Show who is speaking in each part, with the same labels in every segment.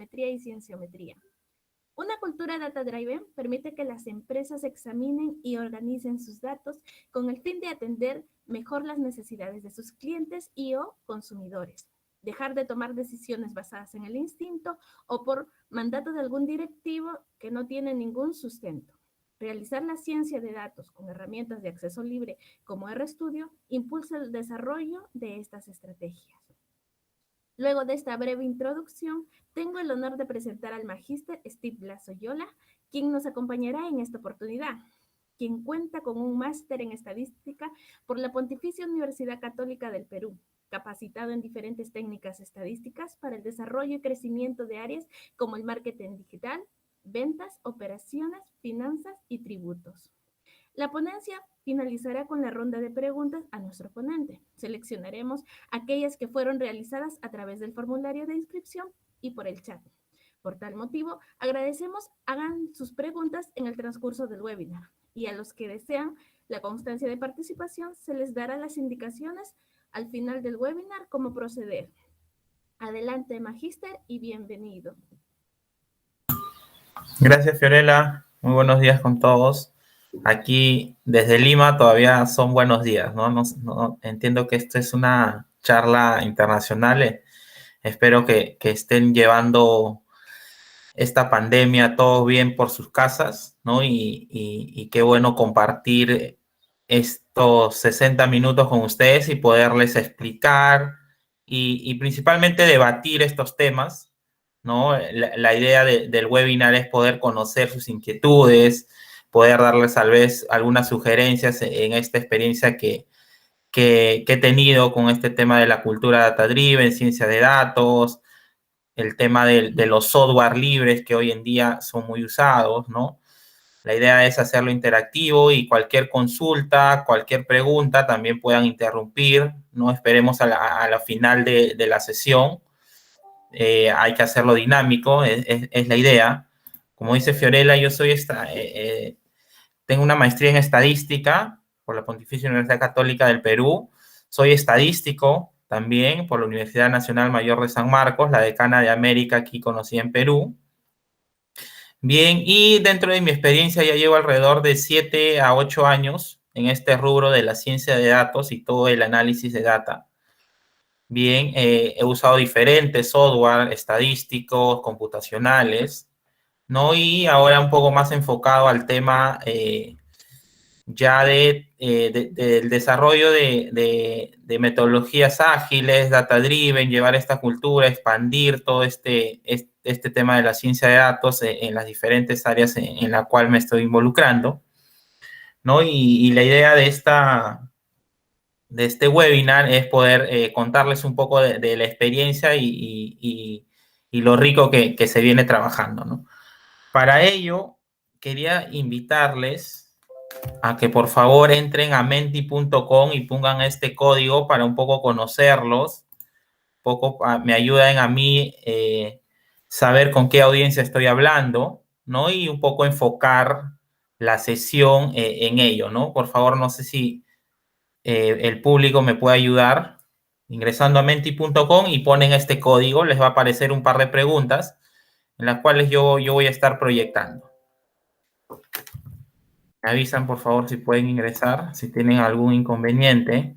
Speaker 1: econometría y cienciometría. Una cultura data-driven permite que las empresas examinen y organicen sus datos con el fin de atender mejor las necesidades de sus clientes y o consumidores. Dejar de tomar decisiones basadas en el instinto o por mandato de algún directivo que no tiene ningún sustento. Realizar la ciencia de datos con herramientas de acceso libre como RStudio impulsa el desarrollo de estas estrategias. Luego de esta breve introducción, tengo el honor de presentar al magíster Steve Lazoyola, quien nos acompañará en esta oportunidad, quien cuenta con un máster en estadística por la Pontificia Universidad Católica del Perú, capacitado en diferentes técnicas estadísticas para el desarrollo y crecimiento de áreas como el marketing digital, ventas, operaciones, finanzas y tributos. La ponencia finalizará con la ronda de preguntas a nuestro ponente. Seleccionaremos aquellas que fueron realizadas a través del formulario de inscripción y por el chat. Por tal motivo, agradecemos hagan sus preguntas en el transcurso del webinar y a los que desean la constancia de participación se les dará las indicaciones al final del webinar cómo proceder. Adelante, magíster, y bienvenido.
Speaker 2: Gracias, Fiorella. Muy buenos días con todos. Aquí desde Lima todavía son buenos días, ¿no? Entiendo que esta es una charla internacional. Espero que estén llevando esta pandemia todo bien por sus casas, ¿no? Y qué bueno compartir estos 60 minutos con ustedes y poderles explicar y principalmente debatir estos temas, ¿no? La idea del webinar es poder conocer sus inquietudes, poder darles tal vez algunas sugerencias en esta experiencia que he tenido con este tema de la cultura data-driven, ciencia de datos, el tema de los software libres que hoy en día son muy usados, ¿no? La idea es hacerlo interactivo y cualquier consulta, cualquier pregunta también puedan interrumpir, ¿no? Esperemos a la final de la sesión. Hay que hacerlo dinámico, es la idea. Como dice Fiorella, yo tengo una maestría en estadística por la Pontificia Universidad Católica del Perú. Soy estadístico también por la Universidad Nacional Mayor de San Marcos, la decana de América aquí conocida en Perú. Bien, y dentro de mi experiencia ya llevo alrededor de 7 a 8 años en este rubro de la ciencia de datos y todo el análisis de data. Bien, he usado diferentes software estadísticos, computacionales, ¿no? Y ahora un poco más enfocado al tema ya del desarrollo de metodologías ágiles, data-driven, llevar esta cultura, expandir todo este tema de la ciencia de datos en las diferentes áreas en la cual me estoy involucrando, ¿no? Y la idea de este webinar es poder contarles un poco de la experiencia y lo rico que se viene trabajando, ¿no? Para ello, quería invitarles a que por favor entren a menti.com y pongan este código para un poco conocerlos, me ayudan a mí saber con qué audiencia estoy hablando, ¿no? Y un poco enfocar la sesión en ello, ¿no? Por favor, no sé si el público me puede ayudar ingresando a menti.com y ponen este código, les va a aparecer un par de preguntas en las cuales yo voy a estar proyectando. Me avisan, por favor, si pueden ingresar, si tienen algún inconveniente.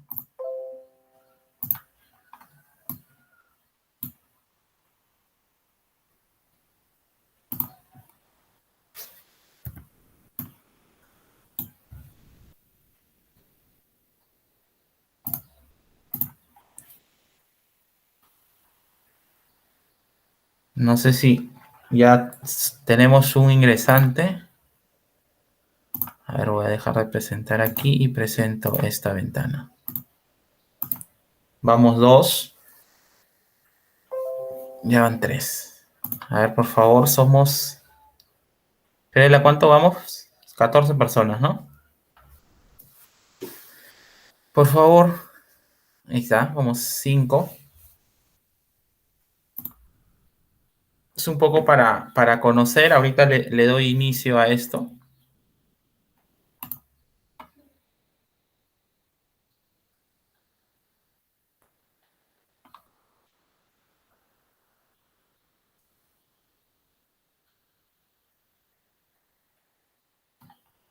Speaker 2: No sé si ya tenemos un ingresante. A ver, voy a dejar de presentar aquí y presento esta ventana. Vamos 2. Ya van 3. A ver, por favor, somos... Perela, ¿cuánto vamos? 14 personas, ¿no? Por favor. Ahí está, vamos 5. Es un poco para conocer. Ahorita le doy inicio a esto.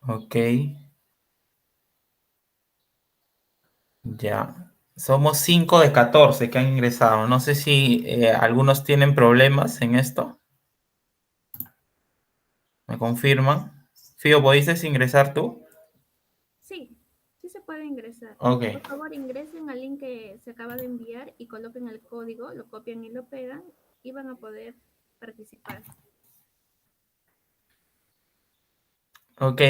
Speaker 2: Ok, ya. Somos 5 de 14 que han ingresado. No sé si algunos tienen problemas en esto. ¿Me confirman? Fío, ¿pudiste ingresar tú?
Speaker 1: Sí, sí se puede ingresar.
Speaker 2: Ok,
Speaker 1: Por favor, ingresen al link que se acaba de enviar y coloquen el código, lo copian y lo pegan y van a poder participar.
Speaker 2: ok.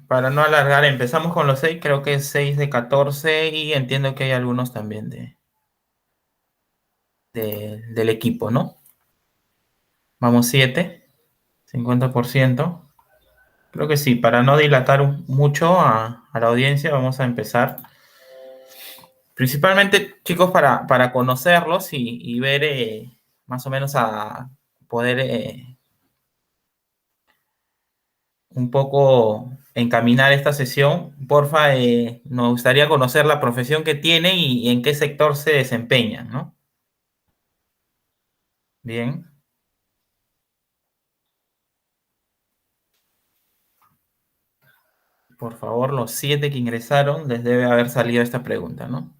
Speaker 2: Para no alargar, empezamos con los 6. Creo que es 6 de 14 y entiendo que hay algunos también del equipo, ¿no? Vamos 7, 50%. Creo que sí, para no dilatar mucho a la audiencia, vamos a empezar. Principalmente, chicos, para conocerlos y ver más o menos a poder un poco encaminar esta sesión. Porfa, nos gustaría conocer la profesión que tiene y en qué sector se desempeña, ¿no? Bien, por favor, los 7 que ingresaron les debe haber salido esta pregunta, ¿no?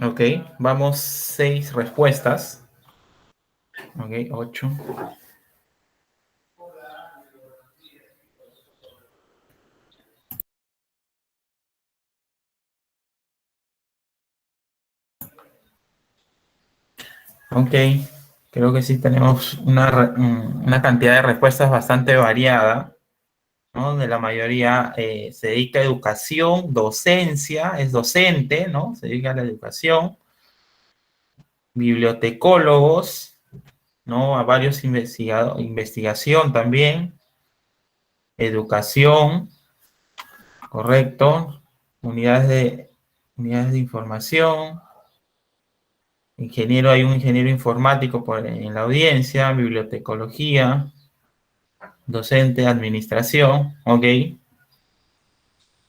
Speaker 2: Ok, vamos 6 respuestas. Ok, 8. Ok, creo que sí tenemos una cantidad de respuestas bastante variada, ¿no? De la mayoría se dedica a educación, docencia, es docente, ¿no? Se dedica a la educación, bibliotecólogos, ¿no? A varios investigación también, educación, correcto, unidades unidades de información, ingeniero, hay un ingeniero informático en la audiencia, bibliotecología, docente, administración, ok.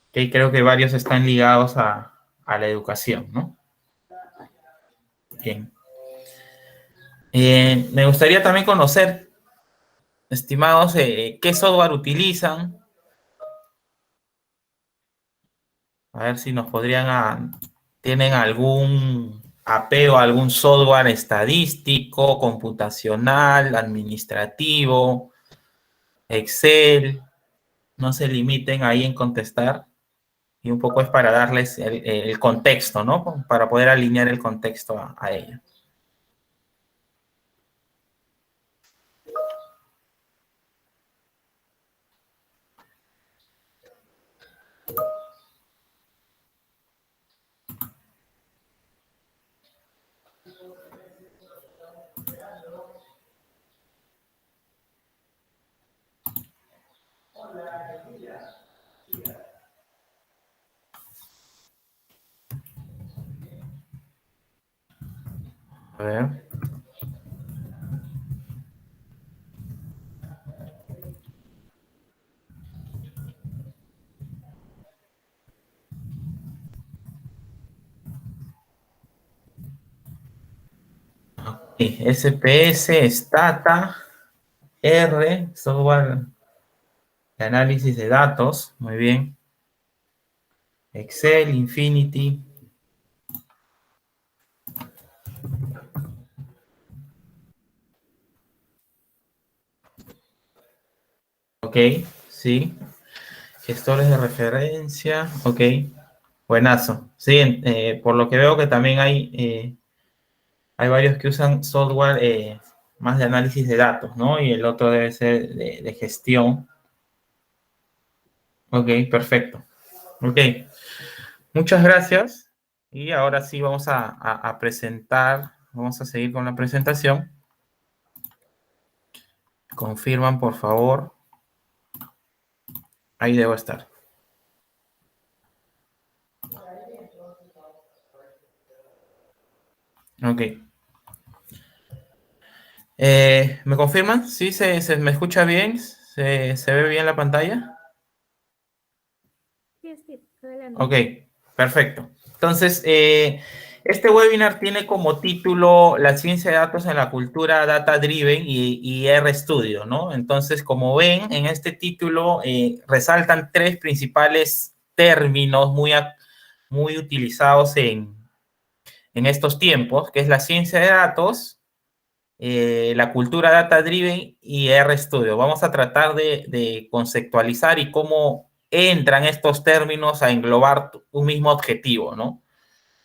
Speaker 2: Ok, creo que varios están ligados a la educación, ¿no? Bien. Me gustaría también conocer, estimados, qué software utilizan. A ver si nos tienen algún apego a algún software estadístico, computacional, administrativo, Excel. No se limiten ahí en contestar. Y un poco es para darles el contexto, ¿no? Para poder alinear el contexto a ello. A ver. SPS, Stata, R, software de análisis de datos, muy bien. Excel, Infinity. Ok, sí. Gestores de referencia, ok. Buenazo. Sí, por lo que veo que también hay varios que usan software más de análisis de datos, ¿no? Y el otro debe ser de gestión. Ok, perfecto. Ok, muchas gracias. Y ahora sí vamos a presentar, vamos a seguir con la presentación. Confirman, por favor. Ahí debo estar. Ok. ¿Me confirman? ¿Sí se me escucha bien? ¿Se ve bien la pantalla?
Speaker 1: Sí, sí, adelante.
Speaker 2: Ok, perfecto. Entonces, este webinar tiene como título La ciencia de datos en la cultura data driven y RStudio, ¿no? Entonces, como ven, en este título resaltan tres principales términos muy utilizados en estos tiempos, que es la ciencia de datos, la cultura data driven y RStudio. Vamos a tratar de conceptualizar y cómo entran estos términos a englobar un mismo objetivo, ¿no?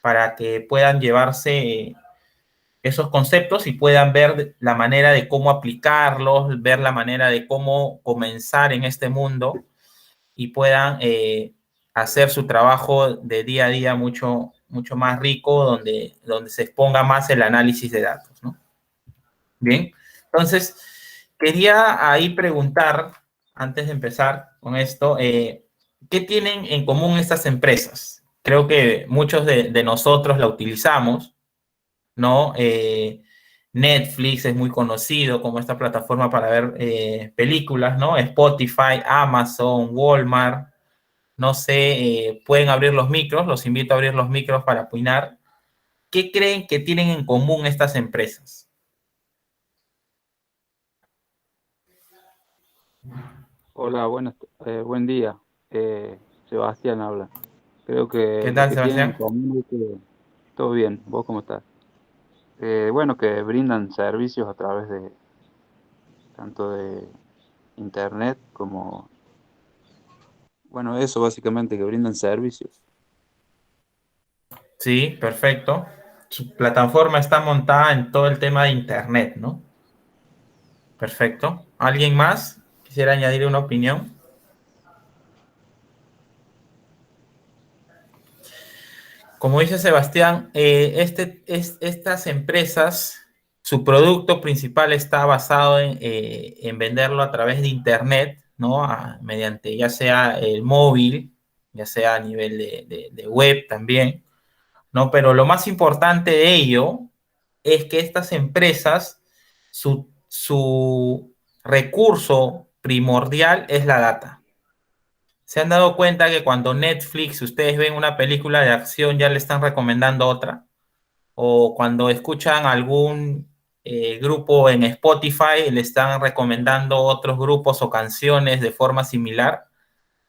Speaker 2: Para que puedan llevarse esos conceptos y puedan ver la manera de cómo aplicarlos, ver la manera de cómo comenzar en este mundo y puedan hacer su trabajo de día a día mucho más rico, donde se exponga más el análisis de datos, ¿no? Bien, entonces quería ahí preguntar, antes de empezar con esto, ¿qué tienen en común estas empresas? Creo que muchos de nosotros la utilizamos, ¿no? Netflix es muy conocido como esta plataforma para ver películas, ¿no? Spotify, Amazon, Walmart, no sé, pueden abrir los micros, los invito a abrir los micros para opinar. ¿Qué creen que tienen en común estas empresas?
Speaker 3: Hola, buen día. Sebastián habla. Creo que
Speaker 2: ¿Qué
Speaker 3: lo
Speaker 2: tal,
Speaker 3: que tienen en
Speaker 2: Sebastián?
Speaker 3: común es que todo bien. ¿Vos cómo estás? Bueno, que brindan servicios a través de tanto de internet como, bueno, eso básicamente, que brindan servicios.
Speaker 2: Sí, perfecto. Su plataforma está montada en todo el tema de Internet, ¿no? Perfecto. ¿Alguien más quisiera añadir una opinión? Como dice Sebastián, estas empresas, su producto principal está basado en venderlo a través de Internet, ¿no? Mediante ya sea el móvil, ya sea a nivel de web también, ¿no? Pero lo más importante de ello es que estas empresas, su recurso primordial es la data. ¿Se han dado cuenta que cuando Netflix, ustedes ven una película de acción, ya le están recomendando otra? O cuando escuchan algún grupo en Spotify, le están recomendando otros grupos o canciones de forma similar.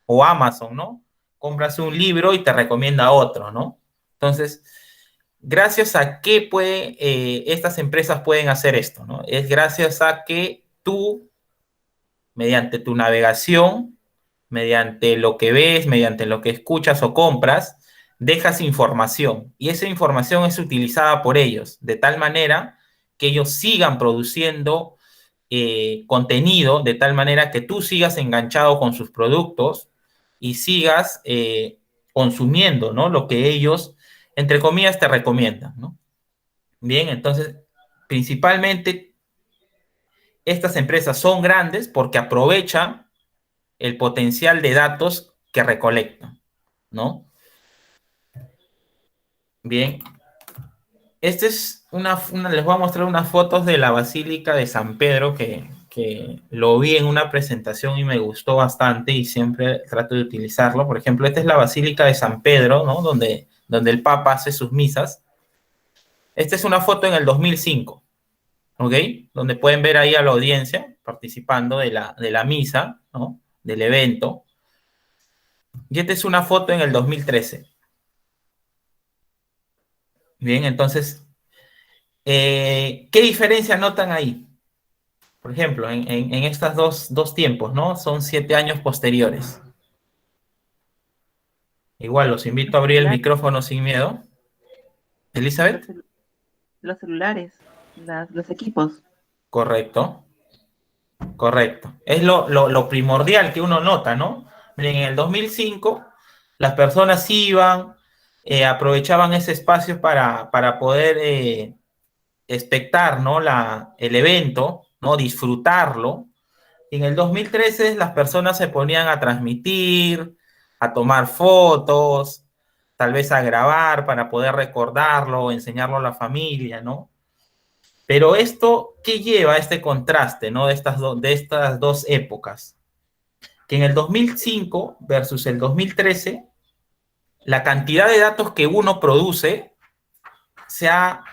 Speaker 2: O Amazon, ¿no? Compras un libro y te recomienda otro, ¿no? Entonces, gracias a qué estas empresas pueden hacer esto, ¿no? Es gracias a que tú, mediante tu navegación, mediante lo que ves, mediante lo que escuchas o compras, dejas información y esa información es utilizada por ellos de tal manera que ellos sigan produciendo contenido de tal manera que tú sigas enganchado con sus productos y sigas consumiendo, ¿no? Lo que ellos, entre comillas, te recomiendan, ¿no? Bien, entonces, principalmente estas empresas son grandes porque aprovechan el potencial de datos que recolectan, ¿no? Bien, esta es les voy a mostrar unas fotos de la Basílica de San Pedro que lo vi en una presentación y me gustó bastante y siempre trato de utilizarlo. Por ejemplo, esta es la Basílica de San Pedro, ¿no? Donde el Papa hace sus misas. Esta es una foto en el 2005, ¿ok? Donde pueden ver ahí a la audiencia participando de la misa, ¿no? Del evento. Y esta es una foto en el 2013. Bien, entonces, ¿qué diferencia notan ahí? Por ejemplo, en estos dos tiempos, ¿no? Son 7 años posteriores. Igual, los invito a abrir el
Speaker 4: Celular,
Speaker 2: micrófono sin miedo.
Speaker 4: los,
Speaker 2: Elizabeth,
Speaker 4: celu- los celulares, los equipos.
Speaker 2: correcto, correcto. Es lo primordial que uno nota, ¿no? Miren, en el 2005, las personas iban, aprovechaban ese espacio para poder espectar, ¿no? El evento, ¿no? Disfrutarlo. En el 2013 las personas se ponían a transmitir, a tomar fotos, tal vez a grabar para poder recordarlo, enseñarlo a la familia, ¿no? Pero esto, ¿qué lleva a este contraste, ¿no? De estas dos épocas? Que en el 2005 versus el 2013, la cantidad de datos que uno produce se ha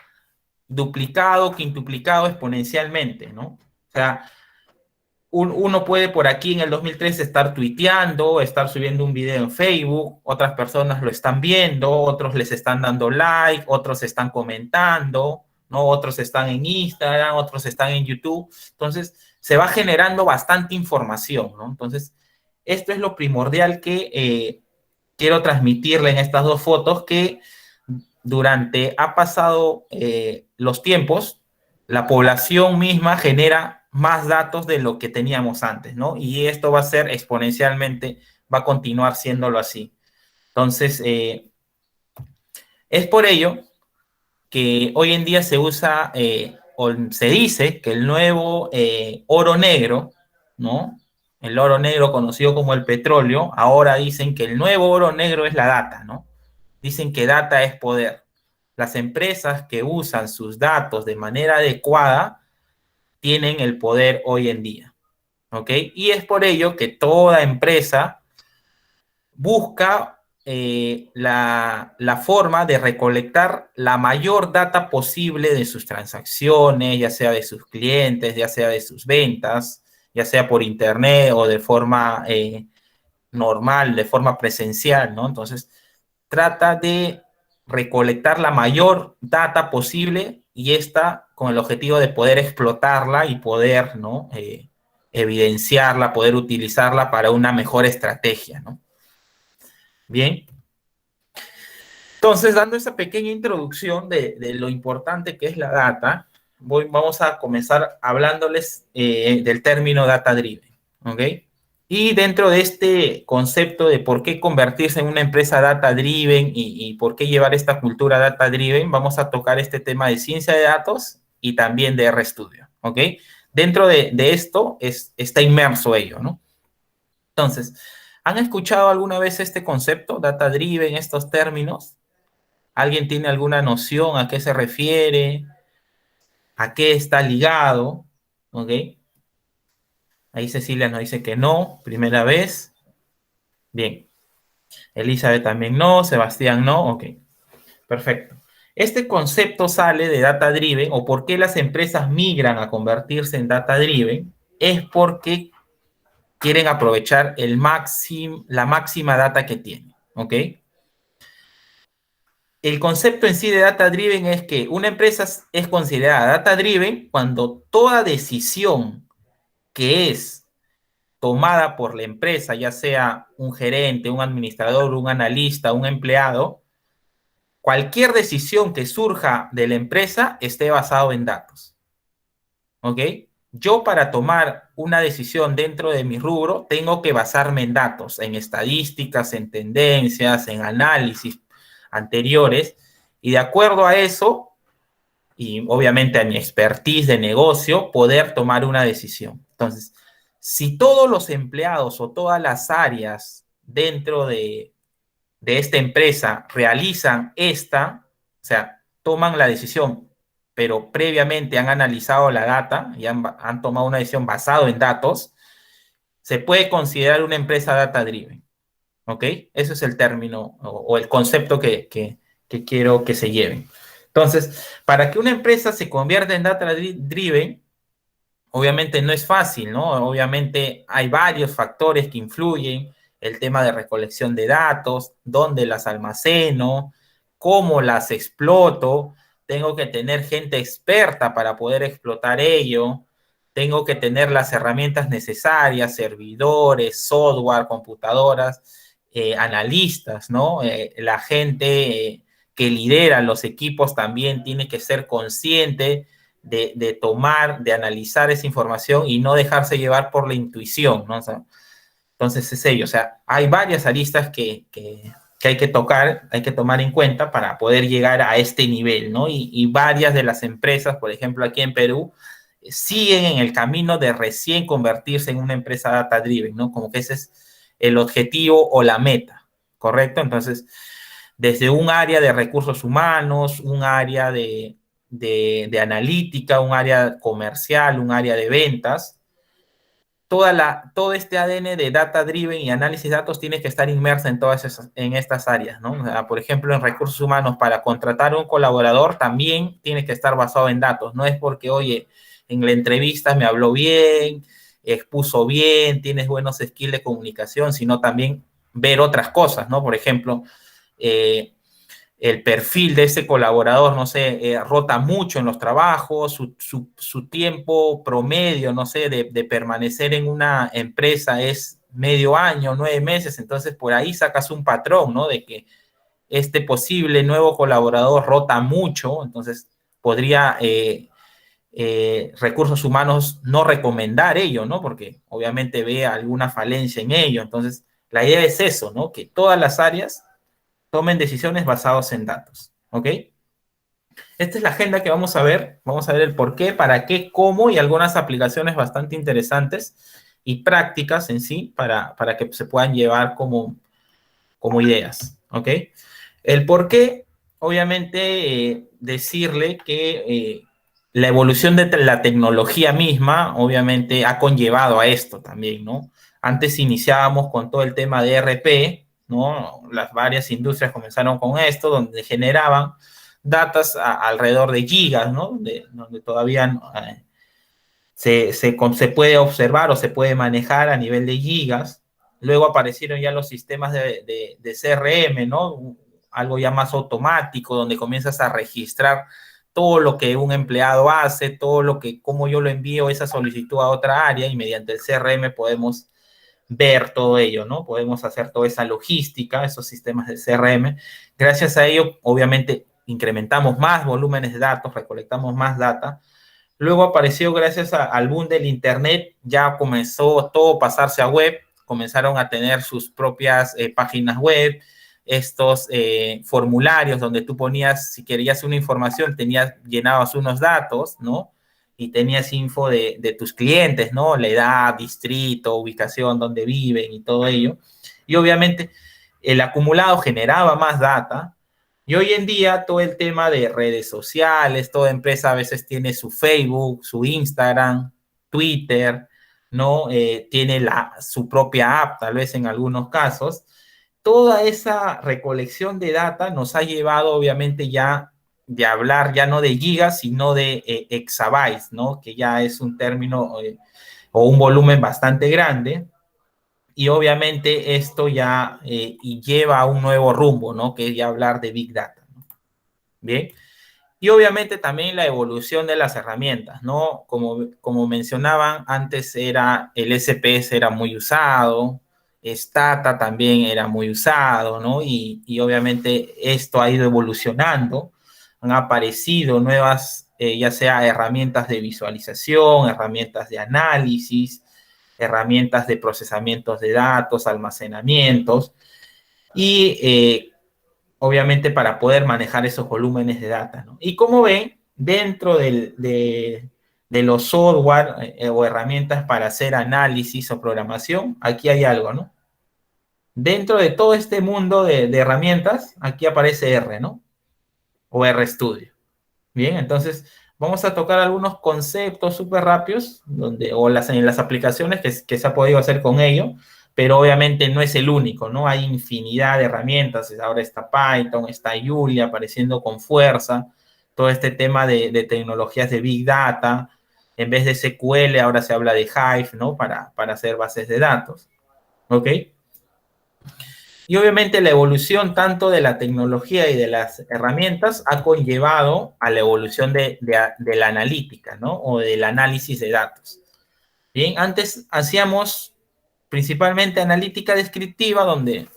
Speaker 2: duplicado, quintuplicado exponencialmente, ¿no? O sea, uno puede por aquí en el 2013 estar tuiteando, estar subiendo un video en Facebook, otras personas lo están viendo, otros les están dando like, otros están comentando, ¿no? Otros están en Instagram, otros están en YouTube. Entonces, se va generando bastante información, ¿no? Entonces, esto es lo primordial que quiero transmitirle en estas dos fotos, que ha pasado los tiempos, la población misma genera más datos de lo que teníamos antes, ¿no? Y esto va a ser exponencialmente, va a continuar siéndolo así. Entonces, es por ello que hoy en día se usa, o se dice que el nuevo oro negro, ¿no? El oro negro conocido como el petróleo, ahora dicen que el nuevo oro negro es la data, ¿no? Dicen que data es poder. Las empresas que usan sus datos de manera adecuada tienen el poder hoy en día, ¿ok? Y es por ello que toda empresa busca la forma de recolectar la mayor data posible de sus transacciones, ya sea de sus clientes, ya sea de sus ventas, ya sea por internet o de forma normal, de forma presencial, ¿no? Entonces, trata de recolectar la mayor data posible y esta con el objetivo de poder explotarla y poder, ¿no? Evidenciarla, poder utilizarla para una mejor estrategia, ¿no? Bien. Entonces, dando esa pequeña introducción de lo importante que es la data, vamos a comenzar hablándoles del término data driven, ¿ok? Y dentro de este concepto de por qué convertirse en una empresa data driven y por qué llevar esta cultura data driven, vamos a tocar este tema de ciencia de datos y también de RStudio, ¿ok? Dentro de esto está inmerso ello, ¿no? Entonces, ¿han escuchado alguna vez este concepto, data driven, estos términos? ¿Alguien tiene alguna noción a qué se refiere? ¿A qué está ligado? ¿Ok? Ahí Cecilia nos dice que no, primera vez. Bien. Elizabeth también no, Sebastián no, ok. Perfecto. Este concepto sale de data driven, o por qué las empresas migran a convertirse en data driven, es porque quieren aprovechar la máxima data que tienen, ¿ok? El concepto en sí de data driven es que una empresa es considerada data driven cuando toda decisión que es tomada por la empresa, ya sea un gerente, un administrador, un analista, un empleado, cualquier decisión que surja de la empresa esté basado en datos. ¿Ok? Yo para tomar una decisión dentro de mi rubro tengo que basarme en datos, en estadísticas, en tendencias, en análisis anteriores, y de acuerdo a eso, y obviamente a mi expertise de negocio, poder tomar una decisión. Entonces, si todos los empleados o todas las áreas dentro de esta empresa realizan o sea, toman la decisión, pero previamente han analizado la data y han tomado una decisión basada en datos, se puede considerar una empresa data driven. ¿Ok? Ese es el término o el concepto que quiero que se lleven. Entonces, para que una empresa se convierta en data driven, obviamente no es fácil, ¿no? Obviamente hay varios factores que influyen, el tema de recolección de datos, dónde las almaceno, cómo las exploto, tengo que tener gente experta para poder explotar ello, tengo que tener las herramientas necesarias, servidores, software, computadoras, analistas, ¿no? La gente que lidera los equipos también tiene que ser consciente de tomar, de analizar esa información y no dejarse llevar por la intuición, ¿no? O sea, entonces es ello, o sea, hay varias aristas que hay que tocar, hay que tomar en cuenta para poder llegar a este nivel, ¿no? Y varias de las empresas, por ejemplo, aquí en Perú, siguen en el camino de recién convertirse en una empresa data driven, ¿no? Como que ese es el objetivo o la meta, ¿correcto? Entonces, desde un área de recursos humanos, un área de analítica, un área comercial, un área de ventas. Todo este ADN de data driven y análisis de datos tiene que estar inmersa en estas áreas, ¿no? O sea, por ejemplo, en recursos humanos, para contratar a un colaborador también tiene que estar basado en datos. No es porque, oye, en la entrevista me habló bien, expuso bien, tienes buenos skills de comunicación, sino también ver otras cosas, ¿no? Por ejemplo, el perfil de ese colaborador, no sé, rota mucho en los trabajos, su tiempo promedio, no sé, de permanecer en una empresa es medio año, 9 meses, entonces por ahí sacas un patrón, ¿no? De que este posible nuevo colaborador rota mucho, entonces podría recursos humanos no recomendar ello, ¿no? Porque obviamente ve alguna falencia en ello, entonces la idea es eso, ¿no? Que todas las áreas tomen decisiones basadas en datos, ¿ok? Esta es la agenda que vamos a ver el por qué, para qué, cómo y algunas aplicaciones bastante interesantes y prácticas en sí para que se puedan llevar como ideas, ¿ok? El por qué, obviamente, decirle que la evolución de la tecnología misma, obviamente, ha conllevado a esto también, ¿no? Antes iniciábamos con todo el tema de ERP, ¿no? Las varias industrias comenzaron con esto, donde generaban datas alrededor de gigas, ¿no? Donde todavía se puede observar o se puede manejar a nivel de gigas. Luego aparecieron ya los sistemas de CRM, ¿no? Algo ya más automático, donde comienzas a registrar todo lo que un empleado hace, cómo yo lo envío esa solicitud a otra área, y mediante el CRM podemos ver todo ello, ¿no? Podemos hacer toda esa logística, esos sistemas de CRM. Gracias a ello, obviamente, incrementamos más volúmenes de datos, recolectamos más data. Luego apareció, gracias al boom del Internet, ya comenzó todo a pasarse a web, comenzaron a tener sus propias páginas web, estos formularios donde tú ponías, si querías una información, llenabas unos datos, ¿no? Y tenías info de tus clientes, ¿no? La edad, distrito, ubicación, dónde viven y todo ello. Y obviamente el acumulado generaba más data. Y hoy en día todo el tema de redes sociales, toda empresa a veces tiene su Facebook, su Instagram, Twitter, ¿no? Tiene su propia app, tal vez en algunos casos. Toda esa recolección de data nos ha llevado, obviamente, ya de hablar ya no de gigas, sino de exabytes, ¿no? Que ya es un término o un volumen bastante grande. Y obviamente esto ya lleva a un nuevo rumbo, ¿no? Que es ya hablar de Big Data, ¿no? Bien. Y obviamente también la evolución de las herramientas, ¿no? Como mencionaban, antes el SPS era muy usado, Stata también era muy usado, ¿no? Y obviamente esto ha ido evolucionando, han aparecido nuevas, ya sea herramientas de visualización, herramientas de análisis, herramientas de procesamientos de datos, almacenamientos, y obviamente para poder manejar esos volúmenes de data, ¿no? Y como ven, dentro de los software o herramientas para hacer análisis o programación, aquí hay algo, ¿no? Dentro de todo este mundo de herramientas, aquí aparece R, ¿no? O RStudio. Bien, entonces vamos a tocar algunos conceptos súper rápidos en las aplicaciones que se ha podido hacer con ello, pero obviamente no es el único, ¿no? Hay infinidad de herramientas. Ahora está Python, está Julia apareciendo con fuerza, todo este tema de tecnologías de Big Data. En vez de SQL, ahora se habla de Hive, ¿no? Para hacer bases de datos, ¿ok? Y obviamente la evolución tanto de la tecnología y de las herramientas ha conllevado a la evolución de la analítica, ¿no? O del análisis de datos. Bien, antes hacíamos principalmente analítica descriptiva, donde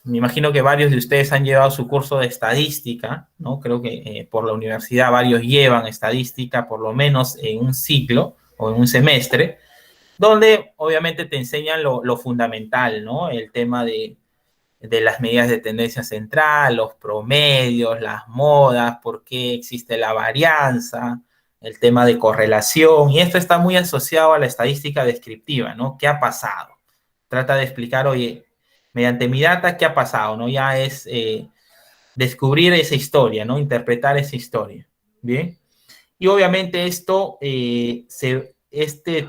Speaker 2: me imagino que varios de ustedes han llevado su curso de estadística, ¿no? Creo que por la universidad varios llevan estadística, por lo menos en un ciclo o en un semestre, donde obviamente te enseñan lo fundamental, ¿no? El tema de las medidas de tendencia central, los promedios, las modas, por qué existe la varianza, el tema de correlación, y esto está muy asociado a la estadística descriptiva, ¿no? ¿Qué ha pasado? Trata de explicar, oye, mediante mi data, ¿qué ha pasado? ¿No? Ya es descubrir esa historia, ¿no? Interpretar esa historia. Bien. Y obviamente este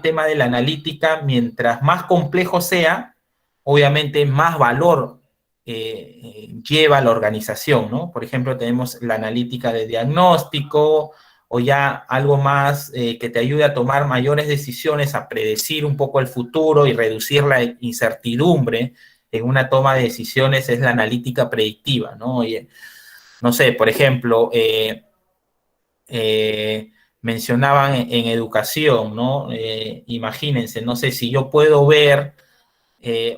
Speaker 2: tema de la analítica, mientras más complejo sea, obviamente más valor lleva la organización, ¿no? Por ejemplo, tenemos la analítica de diagnóstico o ya algo más que te ayude a tomar mayores decisiones, a predecir un poco el futuro y reducir la incertidumbre en una toma de decisiones, es la analítica predictiva, ¿no? Oye, no sé, por ejemplo, mencionaban en educación, ¿no? Imagínense, no sé si yo puedo ver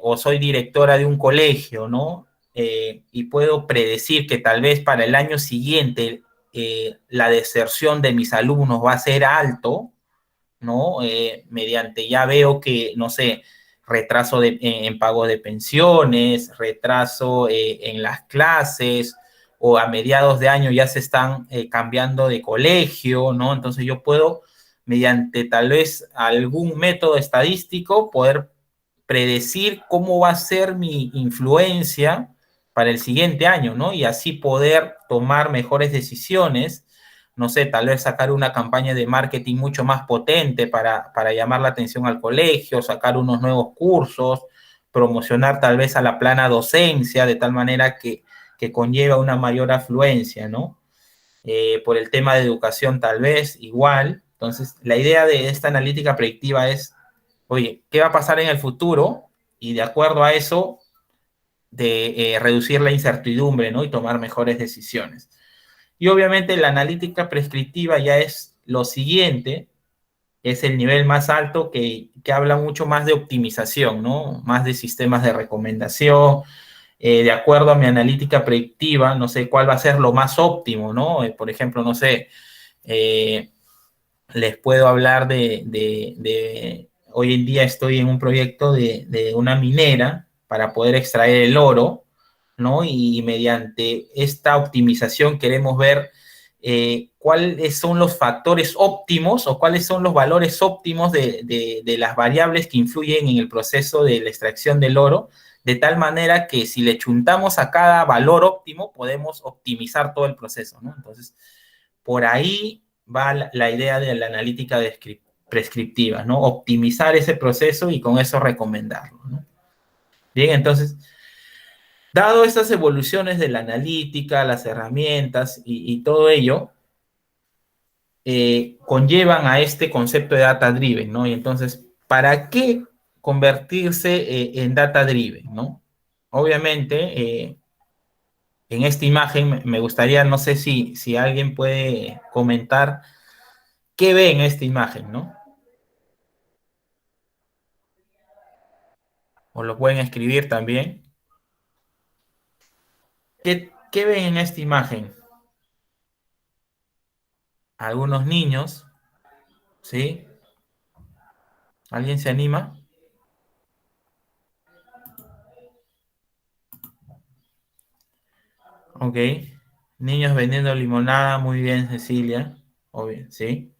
Speaker 2: o soy directora de un colegio, ¿no? Y puedo predecir que tal vez para el año siguiente la deserción de mis alumnos va a ser alto, ¿no? Mediante ya veo que, no sé, retraso en pago de pensiones, retraso en las clases, o a mediados de año ya se están cambiando de colegio, ¿no? Entonces yo puedo, mediante tal vez algún método estadístico, poder predecir cómo va a ser mi influencia para el siguiente año, ¿no? Y así poder tomar mejores decisiones, no sé, tal vez sacar una campaña de marketing mucho más potente para llamar la atención al colegio, sacar unos nuevos cursos, promocionar tal vez a la plana docencia, de tal manera que conlleva una mayor afluencia, ¿no? Por el tema de educación tal vez igual. Entonces, la idea de esta analítica predictiva es, oye, ¿qué va a pasar en el futuro? Y de acuerdo a eso, de reducir la incertidumbre, ¿no? Y tomar mejores decisiones. Y obviamente la analítica prescriptiva ya es lo siguiente, es el nivel más alto que habla mucho más de optimización, ¿no? Más de sistemas de recomendación, de acuerdo a mi analítica predictiva, no sé cuál va a ser lo más óptimo, ¿no? Por ejemplo, no sé, les puedo hablar hoy en día estoy en un proyecto de una minera para poder extraer el oro, ¿no? Y mediante esta optimización queremos ver cuáles son los factores óptimos o cuáles son los valores óptimos de las variables que influyen en el proceso de la extracción del oro, de tal manera que si le chuntamos a cada valor óptimo, podemos optimizar todo el proceso, ¿no? Entonces, por ahí va la idea de la analítica prescriptiva, ¿no? Optimizar ese proceso y con eso recomendarlo, ¿no? Bien, entonces, dado estas evoluciones de la analítica, las herramientas y todo ello, conllevan a este concepto de data driven, ¿no? Y entonces, ¿para qué convertirse en data driven, ¿no? Obviamente, en esta imagen me gustaría, no sé si alguien puede comentar qué ve en esta imagen, ¿no? O lo pueden escribir también. ¿Qué ven en esta imagen? Algunos niños, ¿sí? ¿Alguien se anima? Ok. Niños vendiendo limonada, muy bien, Cecilia. Obvio, ¿sí?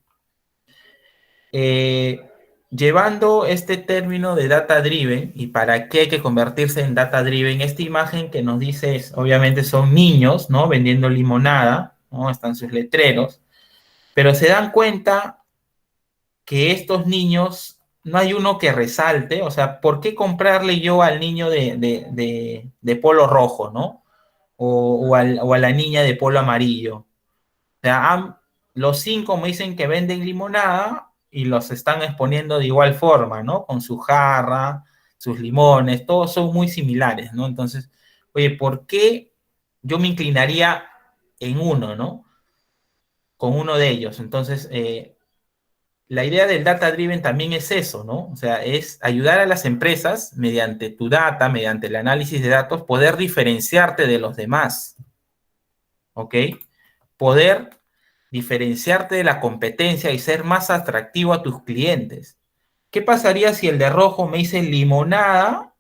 Speaker 2: Llevando este término de data driven y para qué hay que convertirse en data driven, esta imagen que nos dice es, obviamente son niños, ¿no? Vendiendo limonada, ¿no? Están sus letreros, pero se dan cuenta que estos niños, no hay uno que resalte, o sea, ¿por qué comprarle yo al niño de polo rojo, ¿no? O a la niña de polo amarillo? O sea, los 5 me dicen que venden limonada y los están exponiendo de igual forma, ¿no? Con su jarra, sus limones, todos son muy similares, ¿no? Entonces, oye, ¿por qué yo me inclinaría en uno, ¿no? Con uno de ellos. Entonces, la idea del data driven también es eso, ¿no? O sea, es ayudar a las empresas mediante tu data, mediante el análisis de datos, poder diferenciarte de los demás, ¿ok? Poder diferenciarte de la competencia y ser más atractivo a tus clientes. ¿Qué pasaría si el de rojo me dice limonada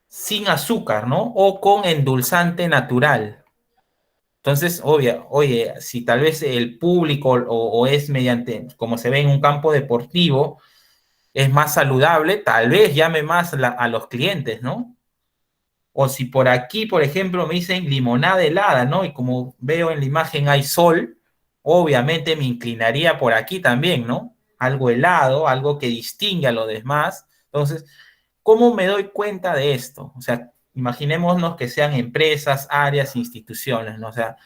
Speaker 2: sin azúcar, ¿no? O con endulzante natural? Entonces, oye, si tal vez el público o es mediante, como se ve en un campo deportivo, es más saludable, tal vez llame más a los clientes, ¿no? O si por aquí, por ejemplo, me dicen limonada helada, ¿no? Y como veo en la imagen hay sol, obviamente me inclinaría por aquí también, ¿no? Algo helado, algo que distingue a los demás. Entonces, ¿cómo me doy cuenta de esto? O sea, imaginémonos que sean empresas, áreas, instituciones, ¿no? O sea,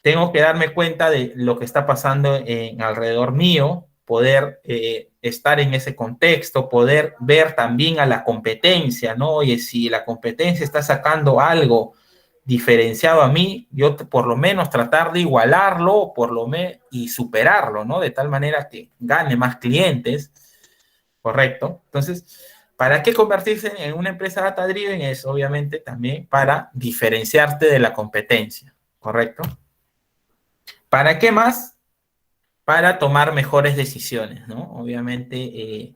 Speaker 2: tengo que darme cuenta de lo que está pasando en alrededor mío, poder estar en ese contexto, poder ver también a la competencia, ¿no? Oye, si la competencia está sacando algo diferenciado a mí, yo por lo menos tratar de igualarlo y superarlo, ¿no? De tal manera que gane más clientes, ¿correcto? Entonces, ¿para qué convertirse en una empresa data driven? Es obviamente también para diferenciarte de la competencia, ¿correcto? ¿Para qué más? Para tomar mejores decisiones, ¿no? Obviamente,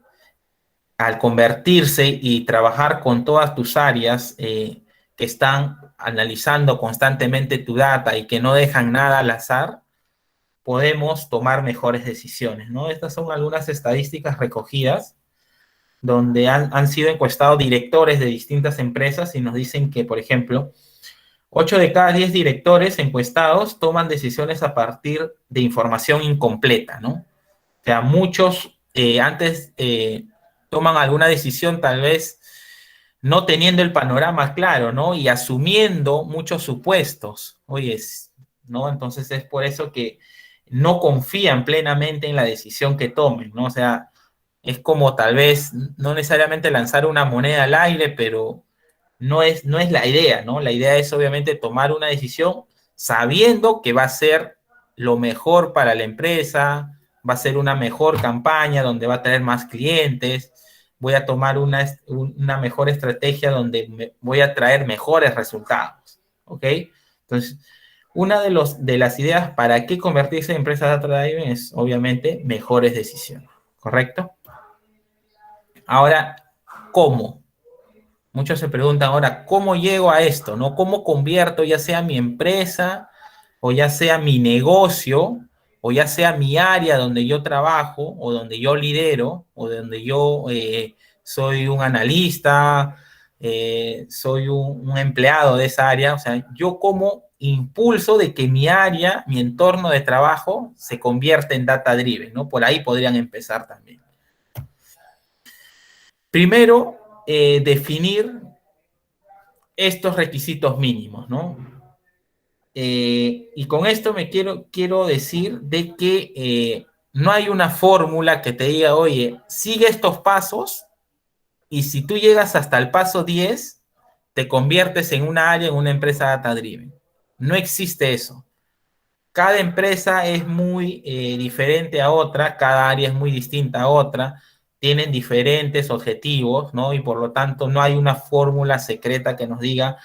Speaker 2: al convertirse y trabajar con todas tus áreas que están analizando constantemente tu data y que no dejan nada al azar, podemos tomar mejores decisiones, ¿no? Estas son algunas estadísticas recogidas donde han sido encuestados directores de distintas empresas y nos dicen que, por ejemplo, 8 de cada 10 directores encuestados toman decisiones a partir de información incompleta, ¿no? O sea, muchos antes toman alguna decisión tal vez no teniendo el panorama claro, ¿no? Y asumiendo muchos supuestos. Oye, ¿no? Entonces es por eso que no confían plenamente en la decisión que tomen, ¿no? O sea, es como tal vez no necesariamente lanzar una moneda al aire, pero no es la idea, ¿no? La idea es obviamente tomar una decisión sabiendo que va a ser lo mejor para la empresa, va a ser una mejor campaña donde va a tener más clientes, voy a tomar una mejor estrategia donde voy a traer mejores resultados, ¿ok? Entonces, una de las ideas para qué convertirse en empresa data driven es obviamente mejores decisiones, ¿correcto? Ahora, ¿cómo? Muchos se preguntan ahora, ¿cómo llego a esto? ¿No? ¿Cómo convierto ya sea mi empresa o ya sea mi negocio o ya sea mi área donde yo trabajo o donde yo lidero o donde yo soy un analista, soy un empleado de esa área? O sea, yo como impulso de que mi área, mi entorno de trabajo se convierta en data driven, ¿no? Por ahí podrían empezar también. Primero, definir estos requisitos mínimos, ¿no? Y con esto quiero decir de que no hay una fórmula que te diga, oye, sigue estos pasos y si tú llegas hasta el paso 10, te conviertes en una área, en una empresa data driven. No existe eso. Cada empresa es muy diferente a otra, cada área es muy distinta a otra, tienen diferentes objetivos, ¿no? Y por lo tanto no hay una fórmula secreta que nos diga,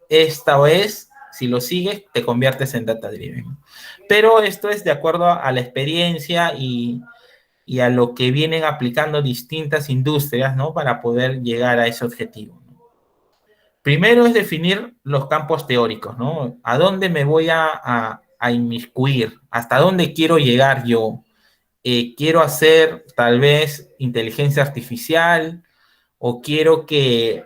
Speaker 2: esta vez, si lo sigues, te conviertes en data driven. Pero esto es de acuerdo a la experiencia y a lo que vienen aplicando distintas industrias, ¿no? Para poder llegar a ese objetivo. Primero es definir los campos teóricos, ¿no? ¿A dónde me voy a inmiscuir? ¿Hasta dónde quiero llegar yo? Quiero hacer tal vez inteligencia artificial o quiero que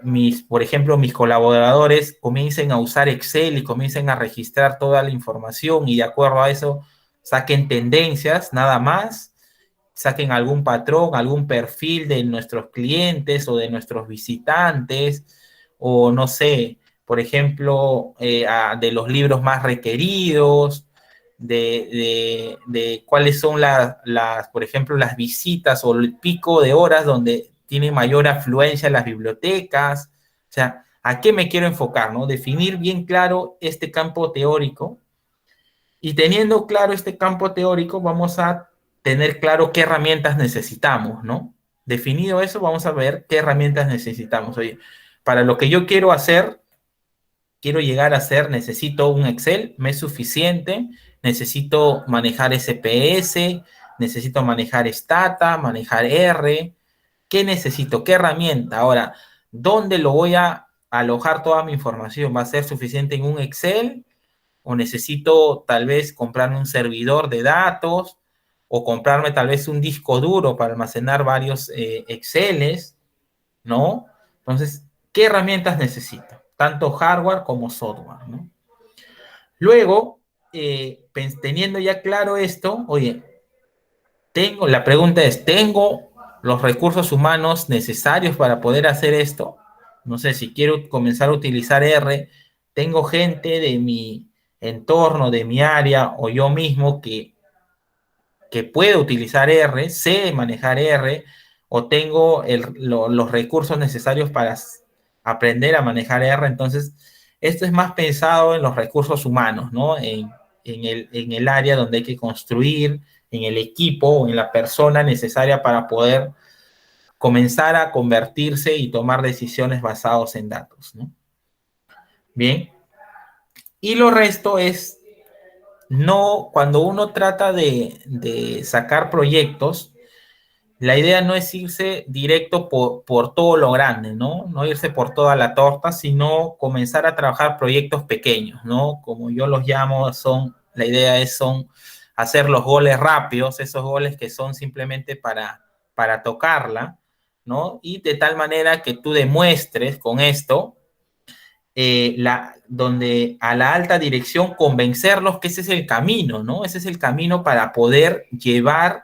Speaker 2: por ejemplo, mis colaboradores comiencen a usar Excel y comiencen a registrar toda la información y de acuerdo a eso saquen tendencias, nada más, saquen algún patrón, algún perfil de nuestros clientes o de nuestros visitantes o no sé, por ejemplo, de los libros más requeridos, de cuáles son por ejemplo, las visitas o el pico de horas donde tiene mayor afluencia en las bibliotecas. O sea, ¿a qué me quiero enfocar, no? Definir bien claro este campo teórico y teniendo claro este campo teórico vamos a tener claro qué herramientas necesitamos, ¿no? Definido eso, vamos a ver qué herramientas necesitamos. Oye, para lo que yo quiero hacer, quiero llegar a hacer, necesito un Excel, me es suficiente, necesito manejar SPS, necesito manejar Stata, manejar R, ¿qué necesito? ¿Qué herramienta? Ahora, ¿dónde lo voy a alojar toda mi información? ¿Va a ser suficiente en un Excel? ¿O necesito tal vez comprarme un servidor de datos? ¿O comprarme tal vez un disco duro para almacenar varios Exceles? ¿No? Entonces, ¿qué herramientas necesito? tanto hardware como software, ¿no? Luego, teniendo ya claro esto, oye, la pregunta es, ¿tengo los recursos humanos necesarios para poder hacer esto? No sé, si quiero comenzar a utilizar R, ¿tengo gente de mi entorno, de mi área, o yo mismo que pueda utilizar R, sé manejar R, o tengo los recursos necesarios para aprender a manejar R? Entonces, esto es más pensado en los recursos humanos, ¿no? En el área donde hay que construir, en el equipo o en la persona necesaria para poder comenzar a convertirse y tomar decisiones basadas en datos, ¿no? Bien. Y lo resto es, no, cuando uno trata de sacar proyectos, la idea no es irse directo por todo lo grande, ¿no? No irse por toda la torta, sino comenzar a trabajar proyectos pequeños, ¿no? Como yo los llamo, la idea son hacer los goles rápidos, esos goles que son simplemente para tocarla, ¿no? Y de tal manera que tú demuestres con esto, donde a la alta dirección convencerlos que ese es el camino, ¿no? Ese es el camino para poder llevar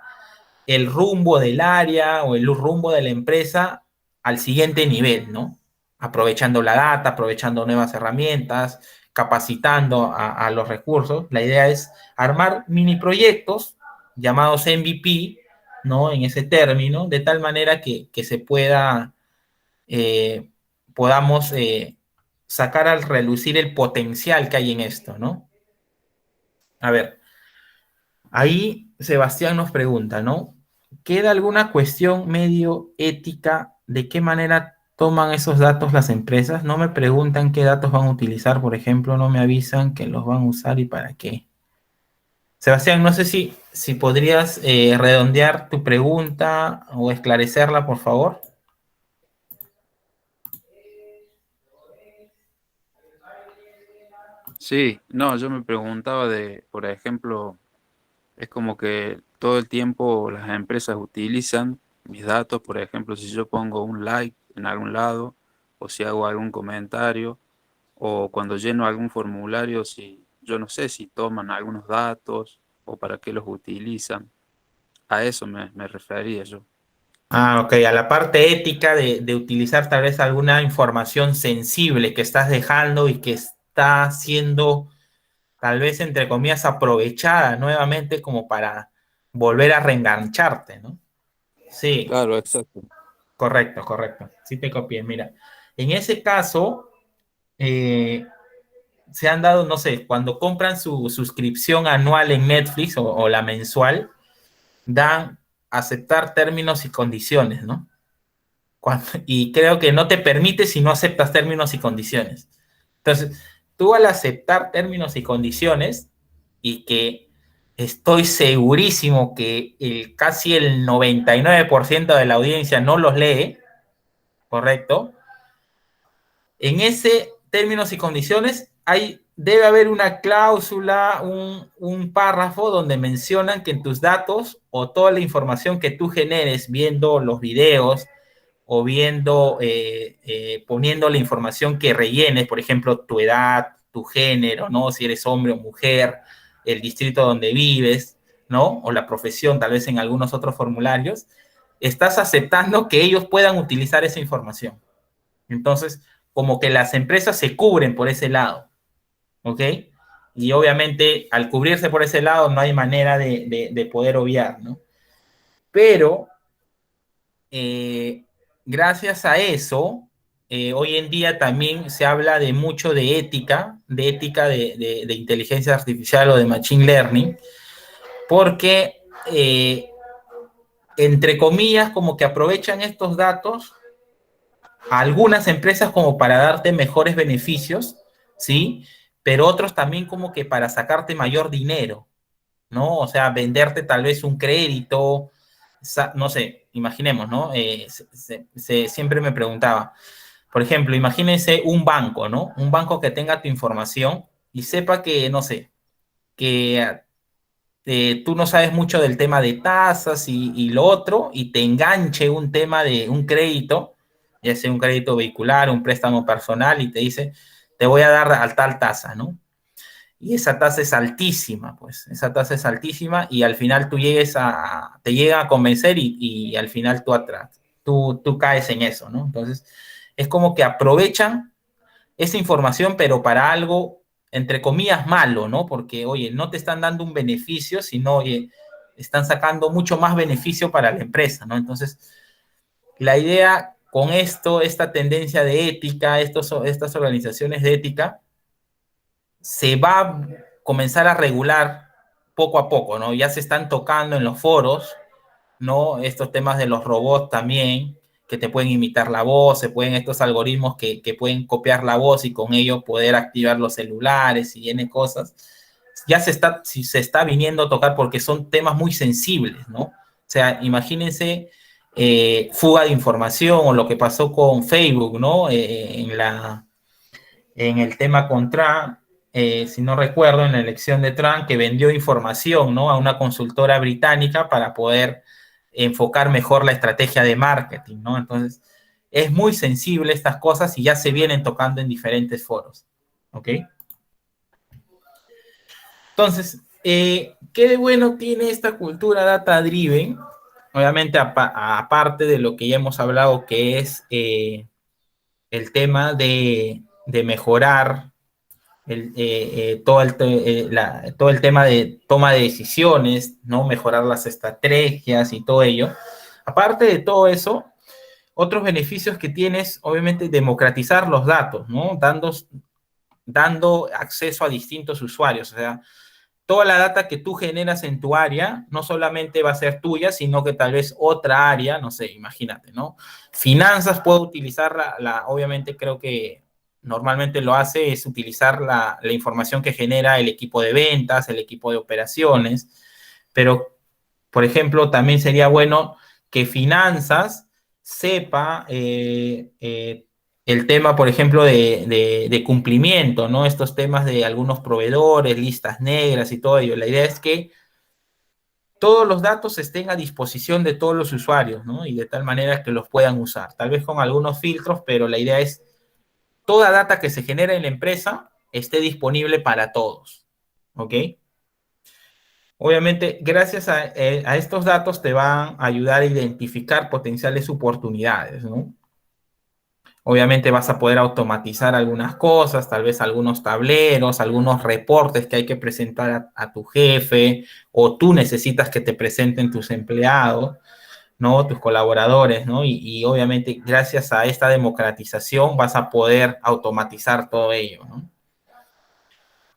Speaker 2: el rumbo del área o el rumbo de la empresa al siguiente nivel, ¿no? Aprovechando la data, aprovechando nuevas herramientas, capacitando a los recursos. La idea es armar mini proyectos llamados MVP, ¿no? En ese término, de tal manera que se pueda, podamos sacar al relucir el potencial que hay en esto, ¿no? A ver, ahí Sebastián nos pregunta, ¿no? ¿Queda alguna cuestión medio ética de qué manera toman esos datos las empresas? No me preguntan qué datos van a utilizar, por ejemplo, no me avisan que los van a usar y para qué. Sebastián, no sé si podrías redondear tu pregunta o esclarecerla, por favor.
Speaker 3: Sí, no, yo me preguntaba por ejemplo, es como que todo el tiempo las empresas utilizan mis datos, por ejemplo, si yo pongo un like en algún lado, o si hago algún comentario, o cuando lleno algún formulario, si yo no sé si toman algunos datos o para qué los utilizan. A eso me refería yo.
Speaker 2: Ah, ok, a la parte ética de utilizar tal vez alguna información sensible que estás dejando y que está siendo tal vez entre comillas aprovechada nuevamente como para volver a reengancharte, ¿no? Sí,
Speaker 3: Claro, exacto.
Speaker 2: correcto, correcto. Sí te copié, mira. En ese caso, eh, se han dado, no sé, cuando compran su suscripción anual en Netflix o la mensual, dan aceptar términos y condiciones, ¿no? Y creo que no te permite si no aceptas términos y condiciones. Entonces, tú al aceptar términos y condiciones, y que estoy segurísimo que casi el 99% de la audiencia no los lee, ¿correcto? En ese términos y condiciones debe haber una cláusula, un párrafo donde mencionan que en tus datos o toda la información que tú generes viendo los videos o viendo, poniendo la información que rellenes, por ejemplo, tu edad, tu género, ¿no? Si eres hombre o mujer, el distrito donde vives, ¿no? O la profesión, tal vez en algunos otros formularios, estás aceptando que ellos puedan utilizar esa información. Entonces, como que las empresas se cubren por ese lado, ¿ok? Y obviamente, al cubrirse por ese lado, no hay manera de poder obviar, ¿no? Pero, gracias a eso, hoy en día también se habla de mucho de ética de inteligencia artificial o de machine learning, porque, entre comillas, como que aprovechan estos datos a algunas empresas como para darte mejores beneficios, ¿sí? Pero otros también como que para sacarte mayor dinero, ¿no? O sea, venderte tal vez un crédito, no sé, imaginemos, ¿no? Siempre me preguntaba, por ejemplo, imagínense un banco, ¿no? Un banco que tenga tu información y sepa que, no sé, que tú no sabes mucho del tema de tasas y lo otro, y te enganche un tema de un crédito, ya sea un crédito vehicular, un préstamo personal, y te dice, te voy a dar a tal tasa, ¿no? Y esa tasa es altísima, pues, esa tasa es altísima y al final te llega a convencer y al final tú caes en eso, ¿no? Entonces, es como que aprovechan esa información, pero para algo, entre comillas, malo, ¿no? Porque, oye, no te están dando un beneficio, sino, oye, están sacando mucho más beneficio para la empresa, ¿no? Entonces, la idea con esto, esta tendencia de ética, estas organizaciones de ética, se va a comenzar a regular poco a poco, ¿no? Ya se están tocando en los foros, ¿no? Estos temas de los robots también, que te pueden imitar la voz, estos algoritmos que pueden copiar la voz y con ello poder activar los celulares y N cosas. Ya se está viniendo a tocar porque son temas muy sensibles, ¿no? O sea, imagínense fuga de información o lo que pasó con Facebook, ¿no? En el tema contra, si no recuerdo, en la elección de Trump, que vendió información, ¿no? A una consultora británica para poder enfocar mejor la estrategia de marketing, ¿no? Entonces, es muy sensible estas cosas y ya se vienen tocando en diferentes foros, ¿ok? Entonces, ¿qué de bueno tiene esta cultura data-driven? Obviamente, aparte de lo que ya hemos hablado, que es el tema de mejorar todo el tema de toma de decisiones, ¿no? Mejorar las estrategias y todo ello. Aparte de todo eso, otros beneficios que tienes, obviamente, democratizar los datos, ¿no? Dando acceso a distintos usuarios. O sea, toda la data que tú generas en tu área no solamente va a ser tuya, sino que tal vez otra área, no sé, imagínate, ¿no? Finanzas puedo utilizar obviamente creo que normalmente lo hace, es utilizar la información que genera el equipo de ventas, el equipo de operaciones, pero, por ejemplo, también sería bueno que finanzas sepa el tema, por ejemplo, de cumplimiento, ¿no? Estos temas de algunos proveedores, listas negras y todo ello. La idea es que todos los datos estén a disposición de todos los usuarios, ¿no? Y de tal manera que los puedan usar. Tal vez con algunos filtros, pero la idea es toda data que se genera en la empresa esté disponible para todos, ¿ok? Obviamente, gracias a estos datos te van a ayudar a identificar potenciales oportunidades, ¿no? Obviamente vas a poder automatizar algunas cosas, tal vez algunos tableros, algunos reportes que hay que presentar a tu jefe o tú necesitas que te presenten tus empleados, ¿no? Tus colaboradores, ¿no? Y obviamente gracias a esta democratización vas a poder automatizar todo ello, ¿no?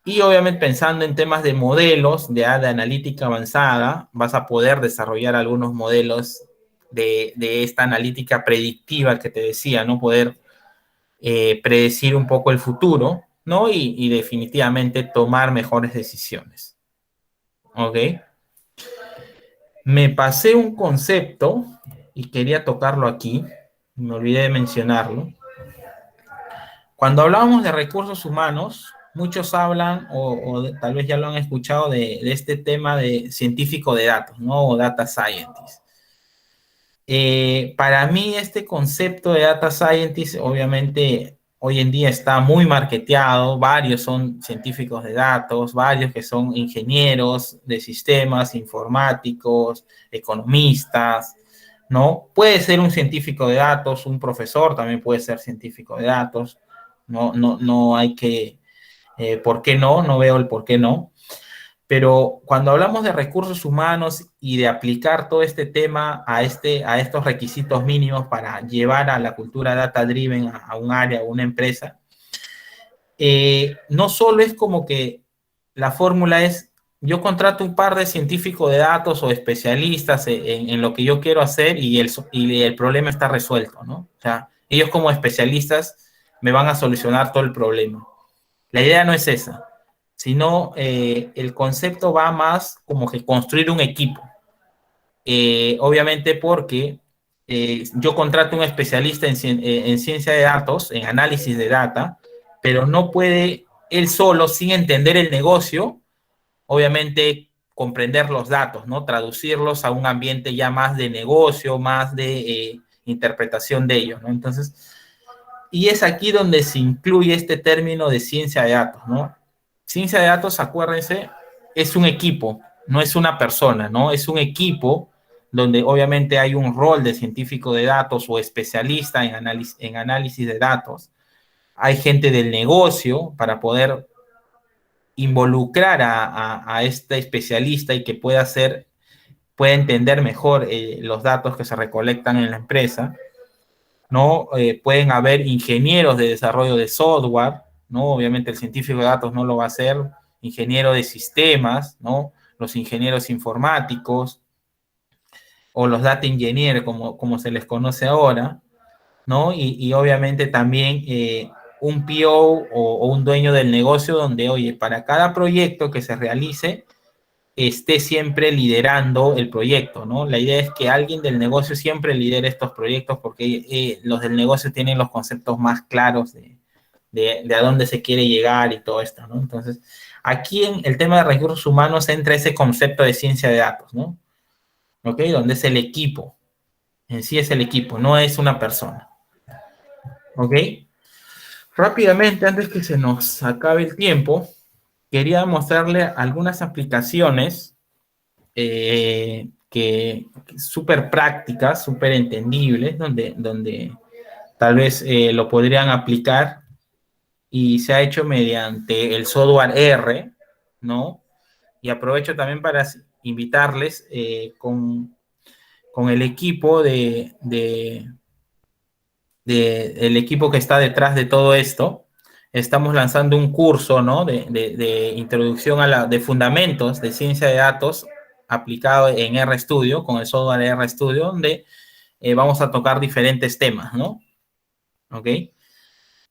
Speaker 2: Y obviamente pensando en temas de modelos de analítica avanzada, vas a poder desarrollar algunos modelos de esta analítica predictiva que te decía, ¿no? Poder predecir un poco el futuro, ¿no? Y definitivamente tomar mejores decisiones. ¿Ok? Me pasé un concepto y quería tocarlo aquí, me olvidé de mencionarlo. Cuando hablábamos de recursos humanos, muchos hablan, o tal vez ya lo han escuchado, de este tema de científico de datos, ¿no? O data scientist. Para mí este concepto de data scientist, obviamente, hoy en día está muy marketeado. Varios son científicos de datos, varios que son ingenieros de sistemas, informáticos, economistas, ¿no? Puede ser un científico de datos, un profesor también puede ser científico de datos. No hay que, ¿por qué no? No veo el por qué no. Pero cuando hablamos de recursos humanos y de aplicar todo este tema a estos requisitos mínimos para llevar a la cultura data-driven a un área, a una empresa, no solo es como que la fórmula es, yo contrato un par de científicos de datos o especialistas en lo que yo quiero hacer y el problema está resuelto, ¿no? O sea, ellos como especialistas me van a solucionar todo el problema. La idea no es esa, sino el concepto va más como que construir un equipo. Obviamente porque yo contrato un especialista en ciencia de datos, en análisis de data, pero no puede él solo, sin entender el negocio, obviamente comprender los datos, ¿no? Traducirlos a un ambiente ya más de negocio, más de interpretación de ello, ¿no? Entonces, y es aquí donde se incluye este término de ciencia de datos, ¿no? Ciencia de datos, acuérdense, es un equipo, no es una persona, ¿no? Es un equipo donde obviamente hay un rol de científico de datos o especialista en análisis de datos. Hay gente del negocio para poder involucrar a este especialista y que pueda entender mejor los datos que se recolectan en la empresa, ¿no? Pueden haber ingenieros de desarrollo de software, ¿no? Obviamente el científico de datos no lo va a hacer, ingeniero de sistemas, ¿no? Los ingenieros informáticos o los data engineers, como se les conoce ahora, ¿no? Y obviamente también un PO o un dueño del negocio donde, oye, para cada proyecto que se realice, esté siempre liderando el proyecto, ¿no? La idea es que alguien del negocio siempre lidere estos proyectos porque los del negocio tienen los conceptos más claros de a dónde se quiere llegar y todo esto, ¿no? Entonces, aquí en el tema de recursos humanos entra ese concepto de ciencia de datos, ¿no? ¿Ok? Donde es el equipo. En sí es el equipo, no es una persona. ¿Ok? Rápidamente, antes que se nos acabe el tiempo, quería mostrarle algunas aplicaciones que súper prácticas, súper entendibles, donde tal vez lo podrían aplicar y se ha hecho mediante el software R, ¿no? Y aprovecho también para invitarles con el equipo el equipo que está detrás de todo esto. Estamos lanzando un curso, ¿no? De introducción de fundamentos de ciencia de datos aplicado en RStudio, con el software RStudio, donde vamos a tocar diferentes temas, ¿no? ¿Ok?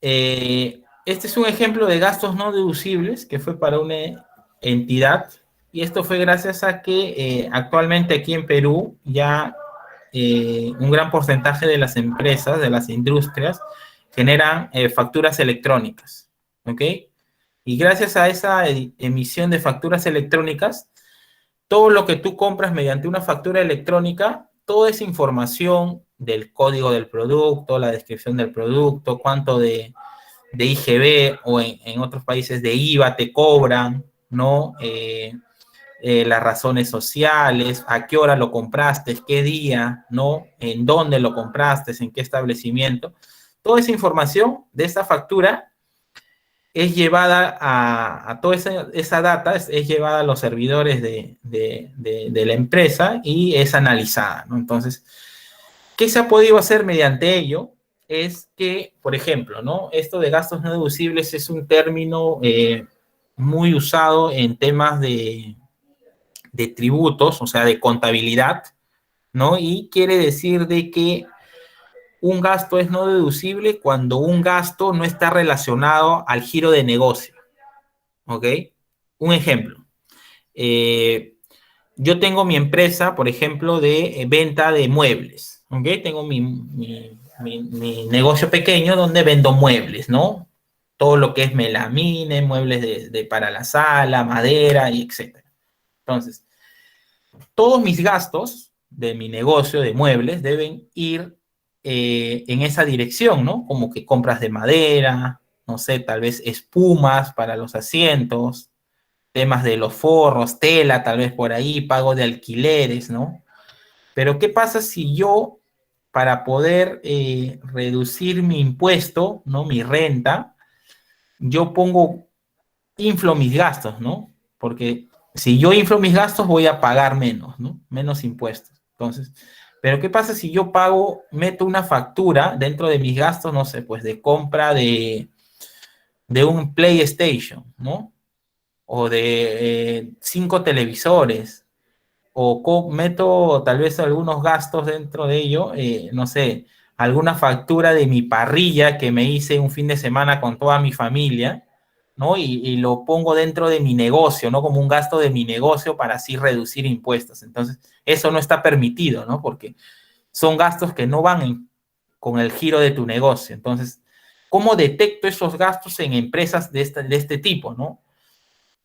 Speaker 2: Este es un ejemplo de gastos no deducibles que fue para una entidad, y esto fue gracias a que actualmente aquí en Perú ya un gran porcentaje de las empresas, de las industrias, generan facturas electrónicas, ¿ok? Y gracias a esa emisión de facturas electrónicas, todo lo que tú compras mediante una factura electrónica, toda esa información del código del producto, la descripción del producto, cuánto de IGB o en otros países de IVA te cobran, ¿no? Las razones sociales, a qué hora lo compraste, qué día, ¿no? En dónde lo compraste, en qué establecimiento. Toda esa información de esta factura es llevada a toda esa data, es llevada a los servidores de la empresa y es analizada, ¿no? Entonces, ¿qué se ha podido hacer mediante ello? Es que, por ejemplo, ¿no? Esto de gastos no deducibles es un término muy usado en temas de tributos, o sea, de contabilidad, ¿no? Y quiere decir de que un gasto es no deducible cuando un gasto no está relacionado al giro de negocio, ¿ok? Un ejemplo. Yo tengo mi empresa, por ejemplo, de venta de muebles, ¿ok? Tengo mi negocio pequeño donde vendo muebles, ¿no? Todo lo que es melamine, muebles para la sala, madera y etcétera. Entonces, todos mis gastos de mi negocio de muebles deben ir en esa dirección, ¿no? Como que compras de madera, no sé, tal vez espumas para los asientos, temas de los forros, tela, tal vez por ahí, pago de alquileres, ¿no? Pero ¿qué pasa si yo, para poder reducir mi impuesto, ¿no? Mi renta, yo inflo mis gastos, ¿no? Porque si yo inflo mis gastos, voy a pagar menos, ¿no? Menos impuestos. Entonces, pero ¿qué pasa si yo meto una factura dentro de mis gastos, no sé, pues de compra de un PlayStation, ¿no? O de 5 televisores, o meto tal vez algunos gastos dentro de ello, no sé, alguna factura de mi parrilla que me hice un fin de semana con toda mi familia, ¿no? Y lo pongo dentro de mi negocio, ¿no? Como un gasto de mi negocio para así reducir impuestos. Entonces, eso no está permitido, ¿no? Porque son gastos que no van con el giro de tu negocio. Entonces, ¿cómo detecto esos gastos en empresas de este tipo, ¿no?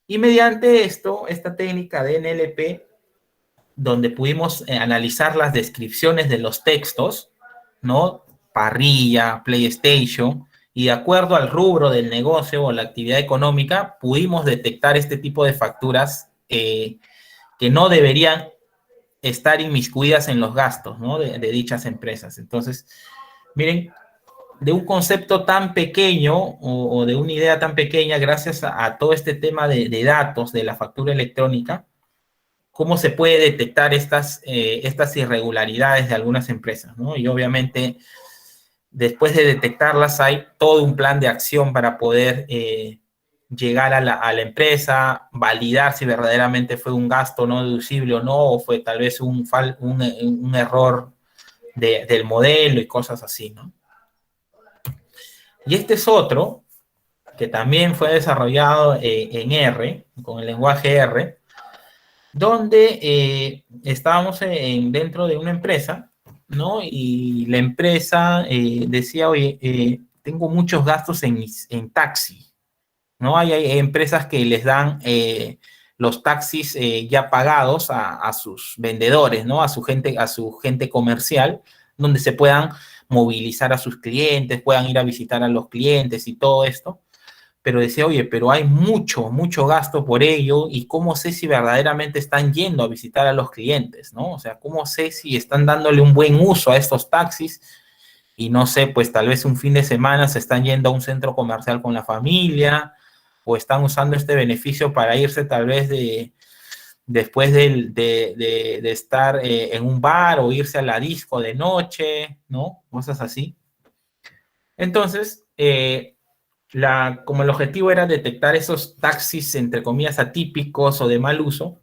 Speaker 2: Y mediante esta técnica de NLP, donde pudimos analizar las descripciones de los textos, ¿no? Parrilla, PlayStation, y de acuerdo al rubro del negocio o la actividad económica, pudimos detectar este tipo de facturas que no deberían estar inmiscuidas en los gastos, ¿no? de dichas empresas. Entonces, miren, de un concepto tan pequeño o de una idea tan pequeña, gracias a todo este tema de datos de la factura electrónica, cómo se puede detectar estas irregularidades de algunas empresas, ¿no? Y obviamente, después de detectarlas, hay todo un plan de acción para poder llegar a la empresa, validar si verdaderamente fue un gasto no deducible o no, o fue tal vez un error del modelo y cosas así, ¿no? Y este es otro que también fue desarrollado en R, con el lenguaje R, donde estábamos dentro de una empresa, ¿no? Y la empresa decía, oye, tengo muchos gastos en taxi, ¿no? Hay empresas que les dan los taxis ya pagados a sus vendedores, ¿no? A su gente comercial, donde se puedan movilizar a sus clientes, puedan ir a visitar a los clientes y todo esto. Pero decía, oye, pero hay mucho gasto por ello, y cómo sé si verdaderamente están yendo a visitar a los clientes, ¿no? O sea, cómo sé si están dándole un buen uso a estos taxis, y no sé, pues tal vez un fin de semana se están yendo a un centro comercial con la familia, o están usando este beneficio para irse tal vez después de estar en un bar, o irse a la disco de noche, ¿no? Cosas así. Entonces, como el objetivo era detectar esos taxis, entre comillas, atípicos o de mal uso,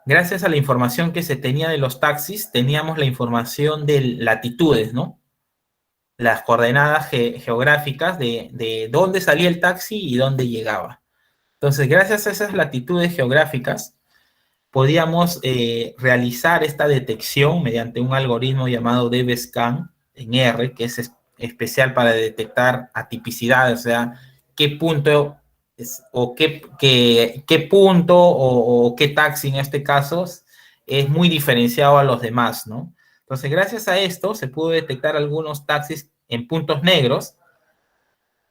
Speaker 2: gracias a la información que se tenía de los taxis, teníamos la información de latitudes, ¿no? Las coordenadas geográficas de dónde salía el taxi y dónde llegaba. Entonces, gracias a esas latitudes geográficas, podíamos realizar esta detección mediante un algoritmo llamado DBSCAN en R, que es especial para detectar atipicidades, o sea, qué punto qué punto o qué taxi en este caso es muy diferenciado a los demás, ¿no? Entonces, gracias a esto se pudo detectar algunos taxis en puntos negros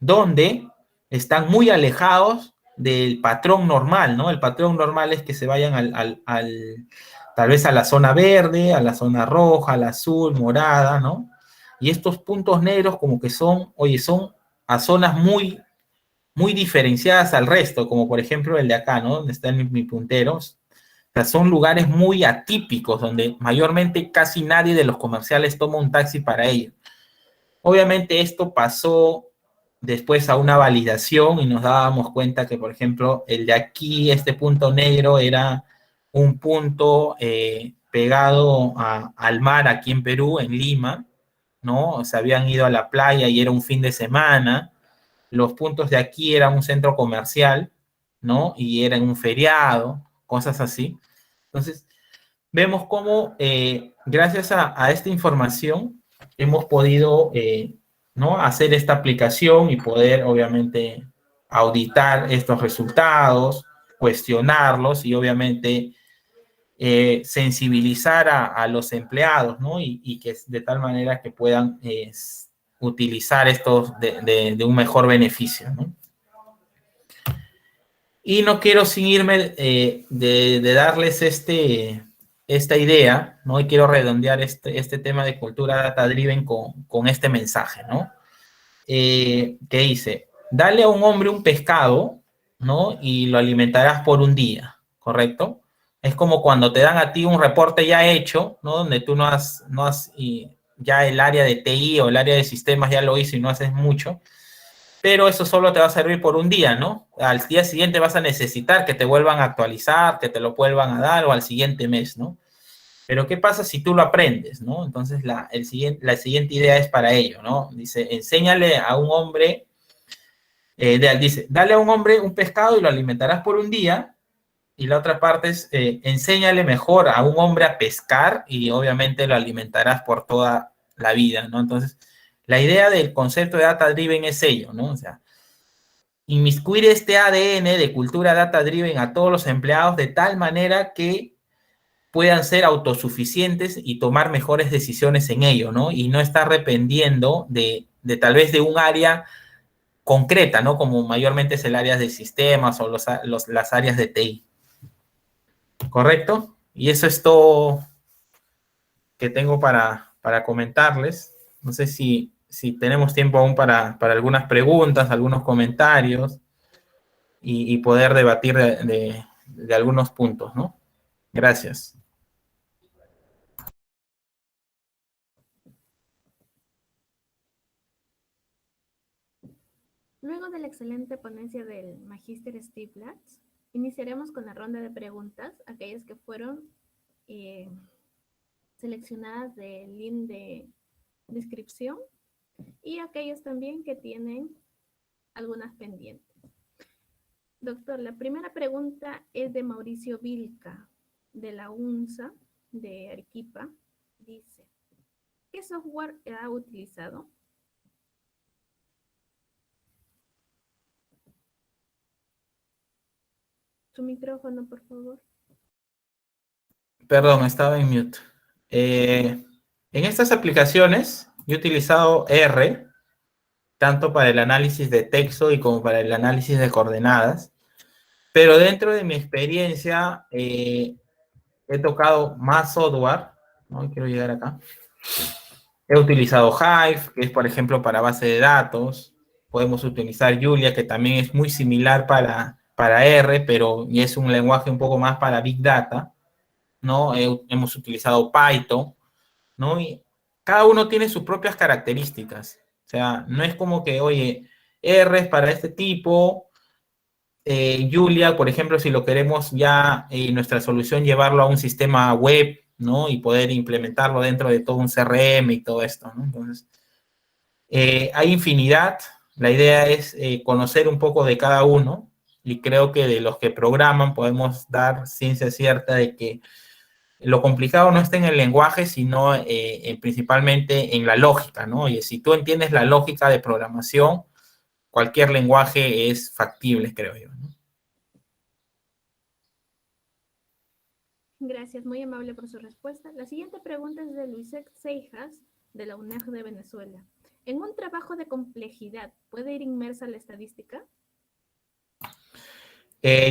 Speaker 2: donde están muy alejados del patrón normal, ¿no? El patrón normal es que se vayan tal vez a la zona verde, a la zona roja, a la azul, morada, ¿no? Y estos puntos negros como que son a zonas muy diferenciadas al resto, como por ejemplo el de acá, ¿no? Donde están mis punteros. O sea, son lugares muy atípicos, donde mayormente casi nadie de los comerciales toma un taxi para ello. Obviamente esto pasó después a una validación, y nos dábamos cuenta que, por ejemplo, el de aquí, este punto negro, era un punto pegado al mar aquí en Perú, en Lima, ¿no? Se habían ido a la playa y era un fin de semana. Los puntos de aquí eran un centro comercial, ¿no? Y era en un feriado, cosas así. Entonces, vemos cómo gracias a esta información hemos podido ¿no? hacer esta aplicación y poder, obviamente, auditar estos resultados, cuestionarlos y, obviamente, sensibilizar a los empleados, ¿no? Y que de tal manera que puedan utilizar estos de un mejor beneficio, ¿no? Y no quiero sin irme de darles esta idea, ¿no? Y quiero redondear este tema de cultura data driven con este mensaje, ¿no? Que dice, dale a un hombre un pescado, ¿no? Y lo alimentarás por un día, ¿correcto? Es como cuando te dan a ti un reporte ya hecho, ¿no? Donde tú y ya el área de TI o el área de sistemas ya lo hizo y no haces mucho, pero eso solo te va a servir por un día, ¿no? Al día siguiente vas a necesitar que te vuelvan a actualizar, que te lo vuelvan a dar, o al siguiente mes, ¿no? Pero ¿qué pasa si tú lo aprendes, ¿no? Entonces la siguiente idea es para ello, ¿no? Dice, enséñale a un hombre, dice, dale a un hombre un pescado y lo alimentarás por un día, y la otra parte es, enséñale mejor a un hombre a pescar y obviamente lo alimentarás por toda la vida, ¿no? Entonces, la idea del concepto de data driven es ello, ¿no? O sea, inmiscuir este ADN de cultura data driven a todos los empleados de tal manera que puedan ser autosuficientes y tomar mejores decisiones en ello, ¿no? Y no estar dependiendo de tal vez de un área concreta, ¿no? Como mayormente es el área de sistemas o las áreas de TI. ¿Correcto? Y eso es todo que tengo para comentarles. No sé si tenemos tiempo aún para algunas preguntas, algunos comentarios y poder debatir de algunos puntos, ¿no? Gracias.
Speaker 1: Luego de la excelente ponencia del magíster Steve Blatz, iniciaremos con la ronda de preguntas, aquellas que fueron seleccionadas del link de descripción y aquellas también que tienen algunas pendientes. Doctor, la primera pregunta es de Mauricio Vilca, de la UNSA, de Arequipa. Dice, ¿qué software ha utilizado? Su micrófono, por favor.
Speaker 2: Perdón, estaba en mute. En estas aplicaciones, yo he utilizado R, tanto para el análisis de texto y como para el análisis de coordenadas. Pero dentro de mi experiencia, he tocado más software, ¿no? Quiero llegar acá. He utilizado Hive, que es, por ejemplo, para base de datos. Podemos utilizar Julia, que también es muy similar para R, pero y es un lenguaje un poco más para Big Data, ¿no? Hemos utilizado Python, ¿no? Y cada uno tiene sus propias características. O sea, no es como que, oye, R es para este tipo, Julia, por ejemplo, si lo queremos ya nuestra solución llevarlo a un sistema web, ¿no? Y poder implementarlo dentro de todo un CRM y todo esto, ¿no? Entonces, hay infinidad. La idea es conocer un poco de cada uno y creo que de los que programan podemos dar ciencia cierta de que lo complicado no está en el lenguaje, sino principalmente en la lógica, ¿no? Y si tú entiendes la lógica de programación, cualquier lenguaje es factible, creo yo, ¿no?
Speaker 1: Gracias, muy amable por su respuesta. La siguiente pregunta es de Luisette Seijas, de la UNEG de Venezuela. ¿En un trabajo de complejidad puede ir inmersa la estadística?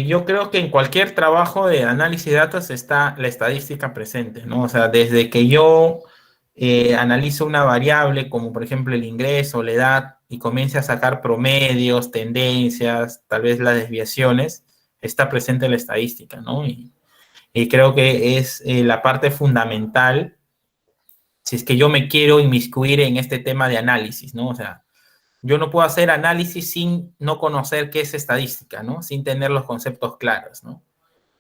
Speaker 2: Yo creo que en cualquier trabajo de análisis de datos está la estadística presente, ¿no? O sea, desde que yo analizo una variable, como por ejemplo el ingreso, la edad, y comience a sacar promedios, tendencias, tal vez las desviaciones, está presente la estadística, ¿no? Y creo que es la parte fundamental si es que yo me quiero inmiscuir en este tema de análisis, ¿no? O sea, yo no puedo hacer análisis sin no conocer qué es estadística, ¿no? Sin tener los conceptos claros, ¿no?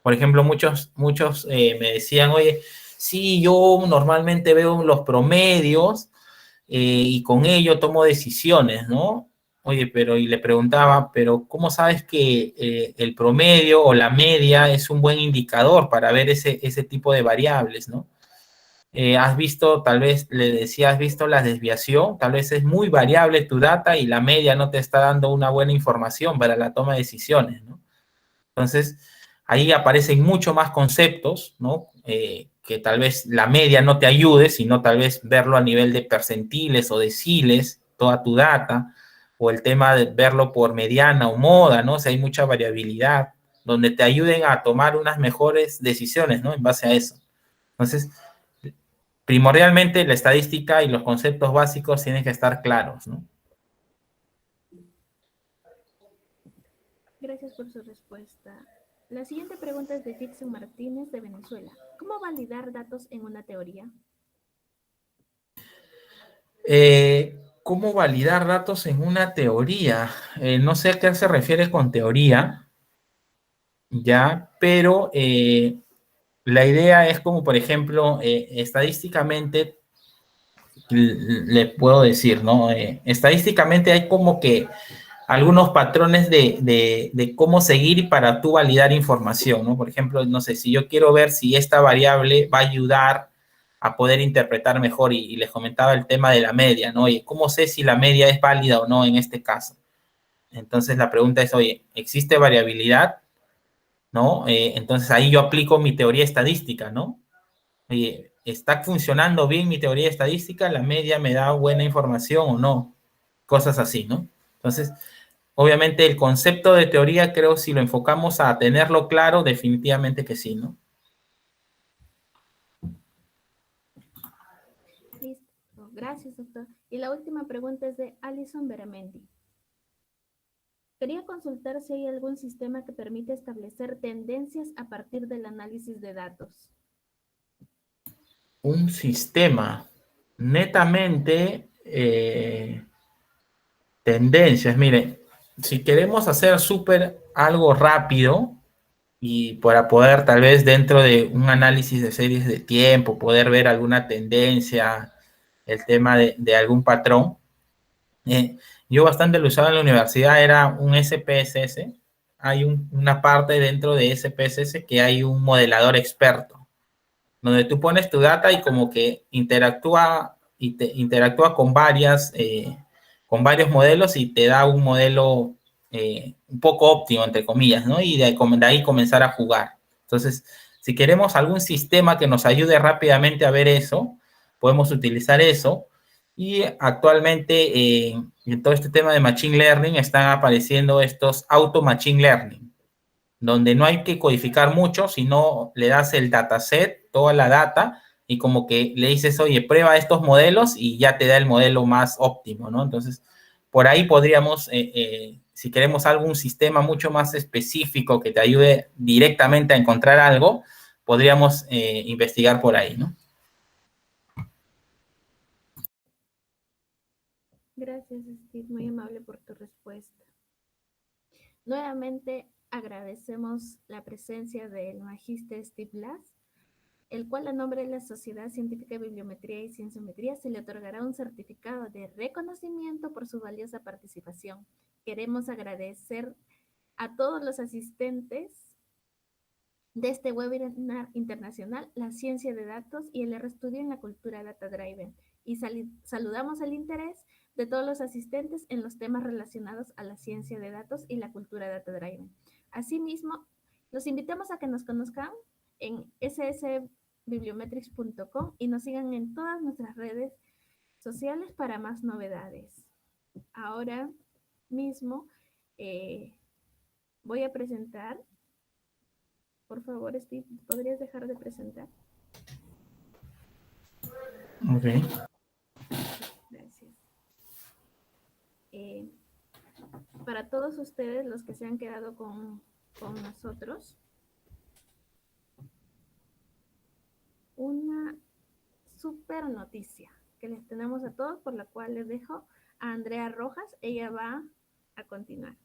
Speaker 2: Por ejemplo, muchos me decían, oye, sí, yo normalmente veo los promedios y con ello tomo decisiones, ¿no? Oye, pero, y le preguntaba, pero ¿cómo sabes que el promedio o la media es un buen indicador para ver ese tipo de variables, ¿no? Has visto, tal vez le decía, has visto la desviación, tal vez es muy variable tu data y la media no te está dando una buena información para la toma de decisiones, ¿no? Entonces, ahí aparecen mucho más conceptos, ¿no? Que tal vez la media no te ayude, sino tal vez verlo a nivel de percentiles o deciles, toda tu data, o el tema de verlo por mediana o moda, ¿no? O sea, hay mucha variabilidad, donde te ayuden a tomar unas mejores decisiones, ¿no? En base a eso. Entonces, primordialmente la estadística y los conceptos básicos tienen que estar claros, ¿no?
Speaker 1: Gracias por su respuesta. La siguiente pregunta es de Dixon Martínez, de Venezuela. ¿Cómo validar datos en una teoría?
Speaker 2: ¿Cómo validar datos en una teoría? No sé a qué se refiere con teoría, ya, pero la idea es como, por ejemplo, estadísticamente, le puedo decir, ¿no? Estadísticamente hay como que algunos patrones de cómo seguir para tú validar información, ¿no? Por ejemplo, no sé, si yo quiero ver si esta variable va a ayudar a poder interpretar mejor, y les comentaba el tema de la media, ¿no? Oye, ¿cómo sé si la media es válida o no en este caso? Entonces la pregunta es, oye, ¿existe variabilidad? ¿No? Entonces ahí yo aplico mi teoría estadística, ¿no? oye, ¿está funcionando bien mi teoría estadística? ¿La media me da buena información o no? Cosas así, ¿no? Entonces, obviamente el concepto de teoría, creo, si lo enfocamos a tenerlo claro, definitivamente que sí, ¿no?
Speaker 1: Listo. Gracias, doctor. Y la última pregunta es de Alison Beramendi. Quería consultar si hay algún sistema que permite establecer tendencias a partir del análisis de datos.
Speaker 2: Un sistema netamente tendencias. Miren, si queremos hacer súper algo rápido y para poder tal vez dentro de un análisis de series de tiempo, poder ver alguna tendencia, el tema de algún patrón, yo bastante lo usaba en la universidad, era un SPSS. Hay una parte dentro de SPSS que hay un modelador experto, donde tú pones tu data y como que interactúa y interactúa con varios modelos y te da un modelo un poco óptimo, entre comillas, ¿no? Y de ahí comenzar a jugar. Entonces, si queremos algún sistema que nos ayude rápidamente a ver eso, podemos utilizar eso. Y actualmente en todo este tema de Machine Learning están apareciendo estos Auto Machine Learning, donde no hay que codificar mucho, sino le das el dataset, toda la data, y como que le dices, oye, prueba estos modelos y ya te da el modelo más óptimo, ¿no? Entonces, por ahí podríamos, si queremos algún sistema mucho más específico que te ayude directamente a encontrar algo, podríamos investigar por ahí, ¿no?
Speaker 1: Gracias, Steve, muy amable por tu respuesta. Nuevamente agradecemos la presencia del magíster Steve Blass, el cual a nombre de la Sociedad Científica de Bibliometría y Cienciometría se le otorgará un certificado de reconocimiento por su valiosa participación. Queremos agradecer a todos los asistentes de este webinar internacional, La Ciencia de Datos y el RStudio en la Cultura Data Driven. Y saludamos el interés de todos los asistentes en los temas relacionados a la ciencia de datos y la cultura Data Driven. Asimismo, los invitamos a que nos conozcan en ssbibliometrics.com y nos sigan en todas nuestras redes sociales para más novedades. Ahora mismo voy a presentar. Por favor, Steve, ¿podrías dejar de presentar?
Speaker 2: Ok.
Speaker 1: Gracias. Para todos ustedes, los que se han quedado con nosotros, una súper noticia que les tenemos a todos, por la cual les dejo a Andrea Rojas. Ella va a continuar.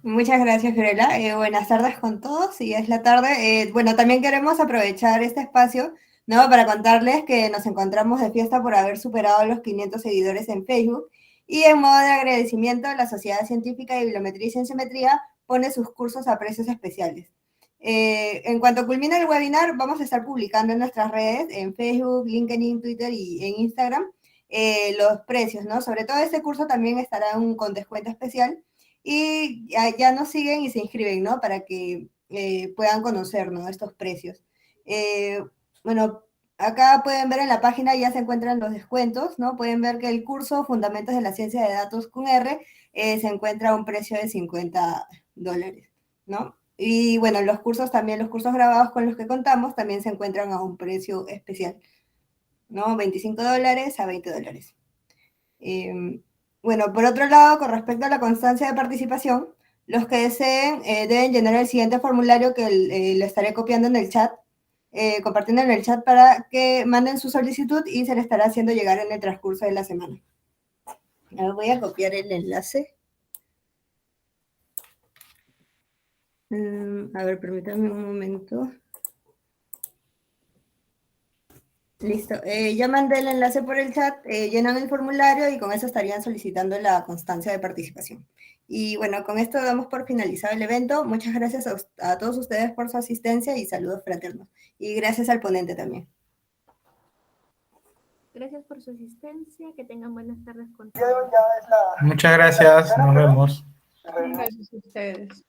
Speaker 5: Muchas gracias, Fiorella. Buenas tardes con todos. Y es la tarde. Bueno, también queremos aprovechar este espacio, ¿no? Para contarles que nos encontramos de fiesta por haber superado los 500 seguidores en Facebook. Y en modo de agradecimiento, la Sociedad Científica de Bibliometría y Cienciometría pone sus cursos a precios especiales. En cuanto culmine el webinar, vamos a estar publicando en nuestras redes, en Facebook, LinkedIn, Twitter y en Instagram, los precios, ¿no? Sobre todo este curso también estará con descuento especial. Y ya nos siguen y se inscriben, ¿no? Para que puedan conocer, ¿no? Estos precios. Bueno, acá pueden ver en la página ya se encuentran los descuentos, ¿no? Pueden ver que el curso Fundamentos de la Ciencia de Datos con R se encuentra a un precio de $50, ¿no? Y bueno, los cursos también, los cursos grabados con los que contamos también se encuentran a un precio especial, ¿no? $25 a $20. Bueno, por otro lado, con respecto a la constancia de participación, los que deseen deben llenar el siguiente formulario que le estaré copiando en el chat, compartiendo en el chat para que manden su solicitud y se le estará haciendo llegar en el transcurso de la semana. Ahora voy a copiar el enlace. A ver, permítanme un momento. Listo, ya mandé el enlace por el chat, llenan el formulario y con eso estarían solicitando la constancia de participación. Y bueno, con esto damos por finalizado el evento. Muchas gracias a todos ustedes por su asistencia y saludos fraternos. Y gracias al ponente también.
Speaker 1: Gracias por su asistencia, que tengan buenas tardes con todos.
Speaker 2: Muchas gracias, nos vemos.
Speaker 6: Gracias a ustedes.